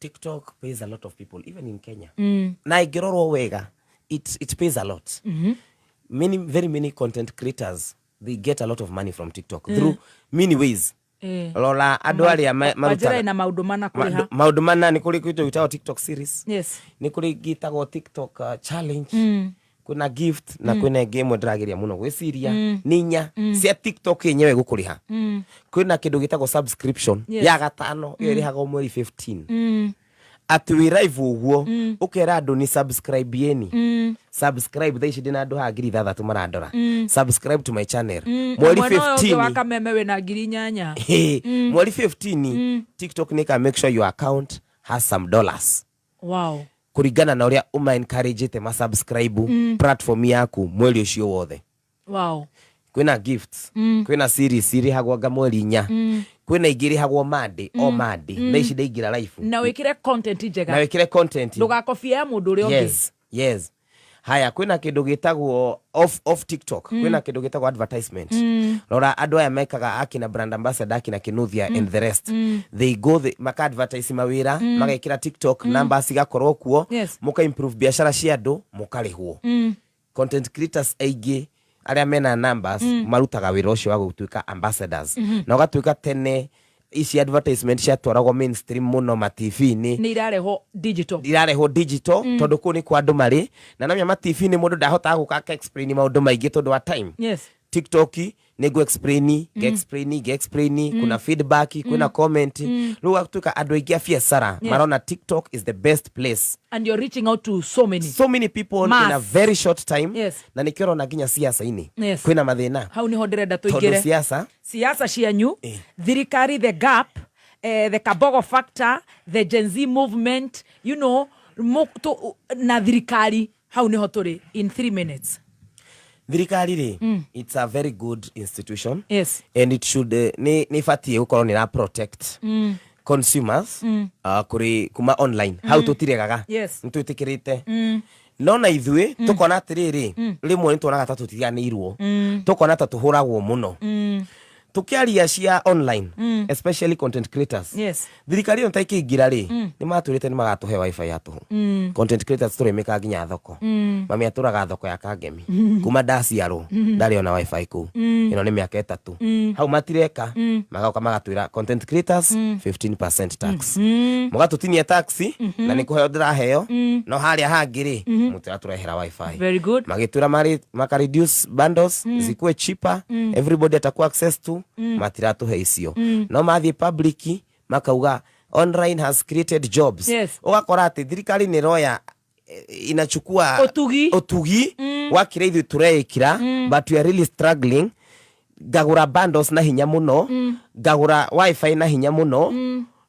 TikTok pays a lot of people even in Kenya. Na igirorwo wega it pays a lot. Very many content creators, they get a lot of money from TikTok through many ways. Lola adu aria marutaga na maundu mana kuriha. Maundu mana ni kuri kwito witao TikTok series. Yes. Ni kuri gitago TikTok challenge. Kuna gift na kuna game drageria muno gwiciria ninya cia TikTok yenyewe gukuriha. Kuna kindu gitago subscription ya gatano irihaga mweri 15. Ati we live uguo ukera andu ni subscribe yeni. Subscribe thaici ndina andu ha ngiri 3 marandora. Subscribe to my channel. Mweri 15 waka meme we na ngiri 8. Mweri 15 TikTok nika make sure your account has some dollars. Wow. Kurigana na uria uma encourage te ma subscribe platform yaku mweri ucio wothe. Wow. Kwina gifts, kwina series hagwaga mweri 4. Kwina igiri hagwo made o made. Na ici ndaigira live. Na wikire content njega. Na wikire content. Ndugakofia ya mundu uri ongi. Yes. Haya kwina kindu gitagwo off TikTok. Kwina kindu gitagwo advertisement. Lora andu aya mekaga akina brand ambassador akina Kinuthia and the rest. They go maka advertise mawira, magekira TikTok numbers igakorwo kuo, muka improve biashara cia andu, mukarihwo. Content creators aige aria mena numbers marutaga wira ucio wa gutwika ambassadors. Na ugatwika tene ici advertisement cia twaragwo mainstream muno ma TV ni irareho digital tondu ku ni kwa andu mari na namya ma TV ni mundu ndahota guka explain maundu maingi tondu wa time. Yes. TikTok nego explaini kuna feedback kuna comment ruga tuka andũ aingĩ a biacara marona TikTok is the best place and you're reaching out to so many people in a very short time na nikĩora na nginya siasa-inĩ kwĩna mathĩna hau niho ndĩrenda tũingĩre siasa cianyu thirikari the gap the Kabogo factor the Gen Z movement you know na thirikari hau niho tũrĩ in 3 minutes. Thirikari it's a very good institution and it should ni fatie gukorwo ni protect consumers kuri kuma online how tutiregaga nitwitikirite no na ithuĩ tukona atiriri rimwe nituonaga ta tutiganĩirwo tukona ta tuhuragwo muno tukiaria cia online especially content creators thirikari no taikĩingira ni maturite ni magatuhe wifi ya tuhu content creators turemeka nginya thoko mami aturaga thoko ya Kangemi kuma ndaciarwo ndari ona wifi ku ino ni miaka 3 hau matireka magauka magatwira content creators 15% tax mugatutinia tax na ni kuheo ndiraheo no haria hangiri mutiraturehera wifi very good magitwira maka reduce bundles zikuwe cheaper everybody atakuwa access to matiratuhe icio no mathi public makauga online has created jobs ugakora ati thirikari ni roya inachukua otugi wakira ithu tureikira but we are really struggling ngagura bundles na hinya muno ngagura wifi na hinya muno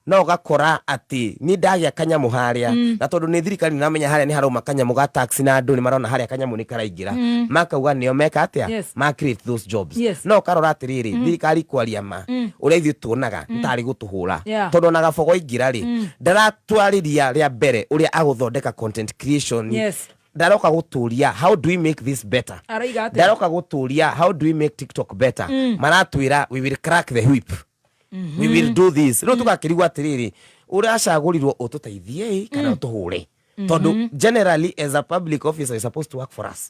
no gakora ati ni ndagia kanyamu haria na tondu ni thirikari namenya haria ni harauma kanyamu ga tax na andu ni marona haria kanyamu ni karaingira makauga nio meka atia ma create those jobs no karora atiriri thirikari kwaria ma uria ithu tuonaga ntari gutuhura tondu na gabogo ingira ndaratwariria ria mbere uria aguthondeka content creation ndaroka guturia how do we make this better ndaroka guturia how do we make TikTok better maratwira we will crack the whip we will do this no tukakirigwa atiriri urashagurirwo ututeithie kana utuhure tondu generally as a public officer is supposed to work for us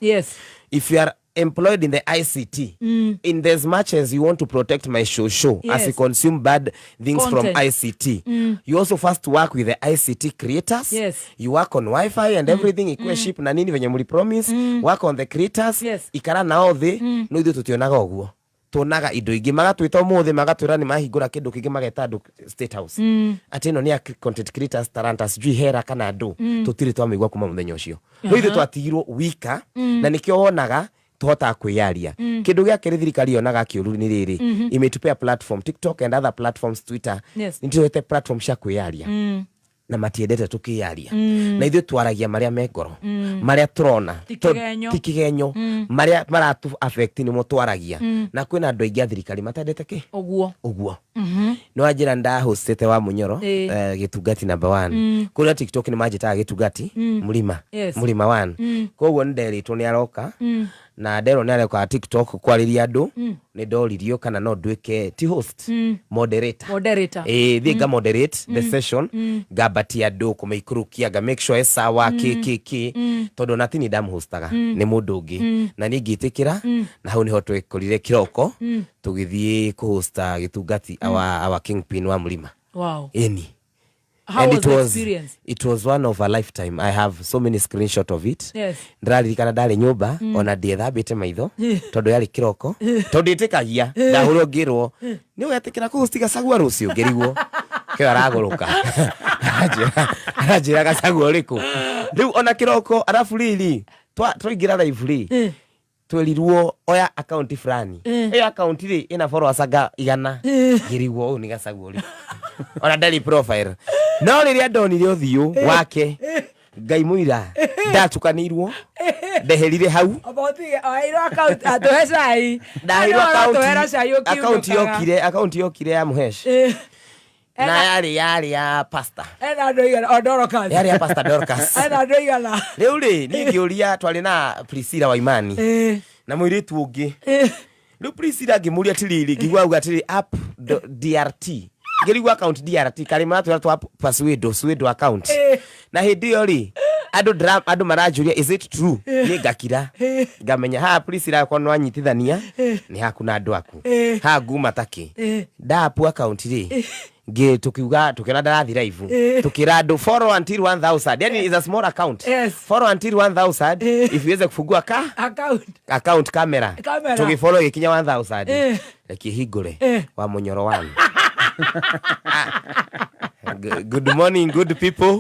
if you are employed in the ICT in as much as you want to protect my show as you consume bad things from ICT you also first work with the ICT creators you work on wifi and everything ikwe ship na nini venye muli promise work on the creators ikara nao thi no ithu tutionaga uguo tuonaga indo ingi magatwita umuthi magatwira ni mahingura kindu kingi mageta andu State House atino ni content creators taranta sijui hera kana andu tutiri twamigwa kuma muthenya ucio no ithu twatigirwo wika na nikio wonaga tuhota kwiyaria kindu gia kiri thirikari yonaga kiuru ni riri imetupea platform TikTok and other platforms Twitter nitwete platform cia kwiyaria na matiendete tukiyaria na ithu twaragia maria mengoro maria turona tikigenyo maria maratu affect ni mutwaragia na kwina andu aingi thirikari matendete ki uguo no ajira nda hostete wa Munyoro gitugati number 1 kuria TikTok ni majitaga gitugati mulima 1 koguo nderitwo ni aroka na ndero ni aroka TikTok kwariria andu ni ndoririo kana no ndwike ti host moderator thiga moderate the session gabatia andu kumaikurukia ga make sure sawa kiki tondu natini damu hostaga ni mundu ungi na ni ngitikira na hau ni ho twekorire kiroko tugithie kuhosta gitugati our kingpin wa mulima How and was the experience? It was one of a lifetime. I have so many screenshots of it. Ndraririkana ndari nyumba ona ndiethambite maitho tondu yari kiroko tondu itikagia ndahurwo ngirwo ni wetikira kuhostiga sagwa rucio ngirigwo kio araguruka ajira gasagwa riku riu ona kiroko arafu riri twaingira live twerirwo oya account fulani iyo account ri ina followers aga 100 ngirigwo ni gasagwa riku ona daily profile no riria ndonire uthiu wake ngai muira ndatukanirwo ndeherire hau account atuhecai ndahiro account yokire ya muhesh na yari ya pasta yari ya pasta Dorcas riu ri ningiuria twari na Priscilla Waimani na muiritu ungi riu Priscilla ngimuria tiriri ngigwa uga tiri app DRT ngirigwa account DRT kalima twa password account na hindi yo ri andu marajuria is it true ni ngakira ngamenya ha Priscilla yakwa no anyitithania ni hakuna andu aku ha nguma taki ndapu account ri tukiuga tukira ndarathi live tukira do follow until 1000 yani is a small account. Follow until 1000 if uweze kufungua account camera tukifollow ikinya 1000 lakihigure wa munyoro wangu. Good morning good people.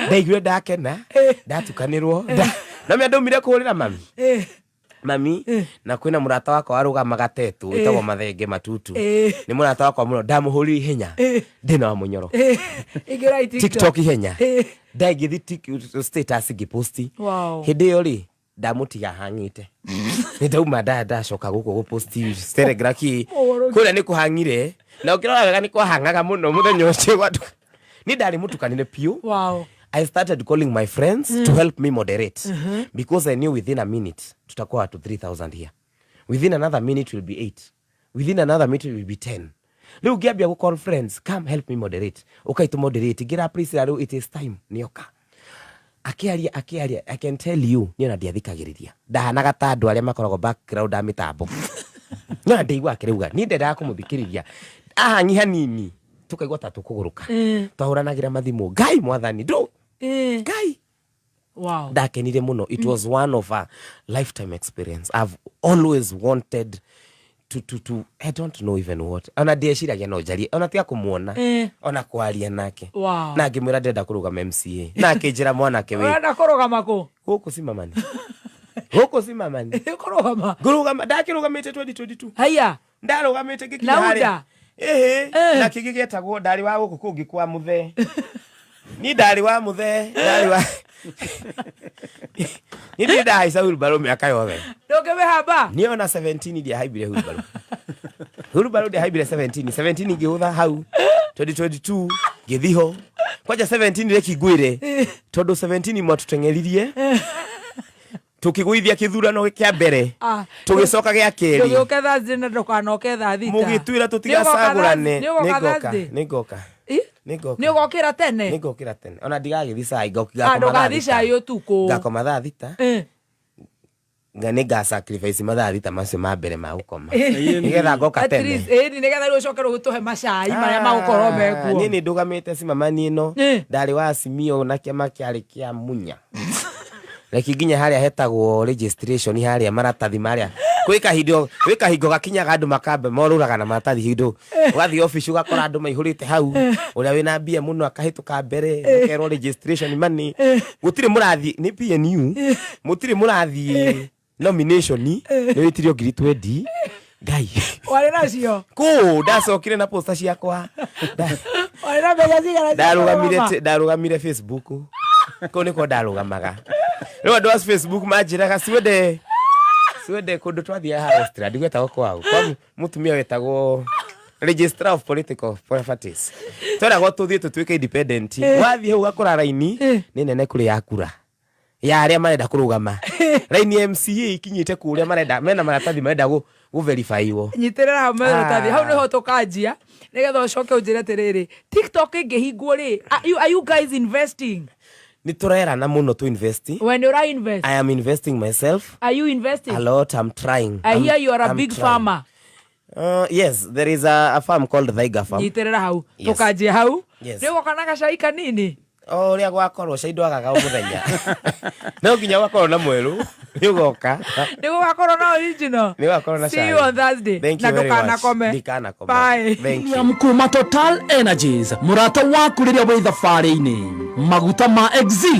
Ndaigire ndakena ndatukanirwo na me ndomire kurira mami na kwina murata wakwa warugamaga tetu itagwo Mathenge Matutu ni murata wakwa muno ndamuhuri ihenya ndina wa munyoro TikTok ihenya ndagithi status giposti hindi yo ri ndamutiga hangite ni ndauma ndacoka guko guposti Telegram kuria ni kuhangire na ukirora wega ni kuhangaga muno muthenya ucio watu ni ndari mutukanire piu. I started calling my friends to help me moderate because I knew within a minute tutakuwa to 3000 here. Within another minute will be 8. Within another minute will be 10. Leo giambia go call friends, come help me moderate. Okay to moderate. Get up please, it is time. Nioka. Akiaria I can tell you ni na ndiathikagiriria. Ndahanaga ta andu aria makoragwo background a mitambo. Na ndeigua akireuga ni ndenda kumuthikiriria. Ahangi hanini. Tukaigwa tatu kuguruka. Twahuranagira mathimu. Ngai mwathani do. Guy. Wow. Ndakenire muno. It was one of a lifetime experience. I've always wanted to I don't know even what. Ona ndeciria no njari. Ona tia kumuona. Ona kwaria nake. Wow. Na ngimwira ndenda kurugama MCA. Na akinjira mwanake we. Ona kurugama ku. Huko si mamani. Huko si mamani. Kurugama. Kurugama ndakirugamite 2022. Haya. Ndarugamite gikinya na kigi getagwo ndari wa guku kungi kwa muthe. Ni ndari wa muthe, ndari wa ni ndida haisa wheelbarrow miaka yothe. Ndogebe haba. Ni ona 17 ndia haibire wheelbarrow. Wheelbarrow ndia haibire 17 ngihutha hau 2022 ngithiho. Kwaja 17 reki gwire. Tondu 17 mwatutengeririe. Tukiguithia kithurano kia mbere tugicoka gia keri tugiuke thathi na ndukanoke thathi mugitwira tutigacagurane nigoka nigokira tene ona ndigagithisa ngakomatha utuku ngakoma thathi ta ngane ga sacrifice mathathi ta macio ma mbere ma gukoma nigetha ngoka tene nigetha ri ucoke gutuhe macai maria magukorwo mekuo ni ndugamite simamani ino ndari wa Simio na kiama kiari kia munya Leki ginya haria hetagwo registration haria maratathi maria kwika hingo gakinyaga andu makambe moruraga na maratathi hindo wathi office ugakora andu maihurite hau uria wina mbia muno akahituka mbere akerwo registration money gutire murathi ni PNU mutire murathi nomination ni witirio ngiri 20 ngai wale nacio ku ndacokire na posta ciakwa wale na mbeca cigana ndarugamire Facebook ko niko ndarugamaga rĩu andũ a Facebook manjĩraga siwende kũndũ twathia Austria ndigwetagwo kwao kwa mũtumia wetagwo registrar of political properties tweragwo tũthiĩ tũtuĩke independent wathiĩ hau gakora raini nĩ nene kũrĩ ya kura ya arĩa marenda kũrũgama raini MCA ikinyĩte kũrĩa marenda mena maratathi marenda gũverifywo nyitĩrĩra maratathi hau nĩho tũkanjia nĩgetha ũcoke ũnjĩre atĩrĩrĩ TikTok ĩngĩhingwo rĩ are you guys investing? Ni turerana muno to invest. When you invest? I am investing myself. Are you investing? A lot. I'm trying. I hear you are a big farmer. Yes, there is a farm called Thaiga Farm. Nyiterera hau. Tukajie hau. Nĩguo kana gacai kanini. Ria gwakorwo cai ndwagaga muthenya. No nginya gwakorwo na mweru. Nĩugoka. Nĩguo gwakorwo na original. Nĩugakorwo na cai. See you on Thursday. Thank you very much. Ndikana kome. Thank you. Mkuma Total Energies. Murata waku rĩrĩa wĩ thabarĩ-inĩ. Maguta ma Exili.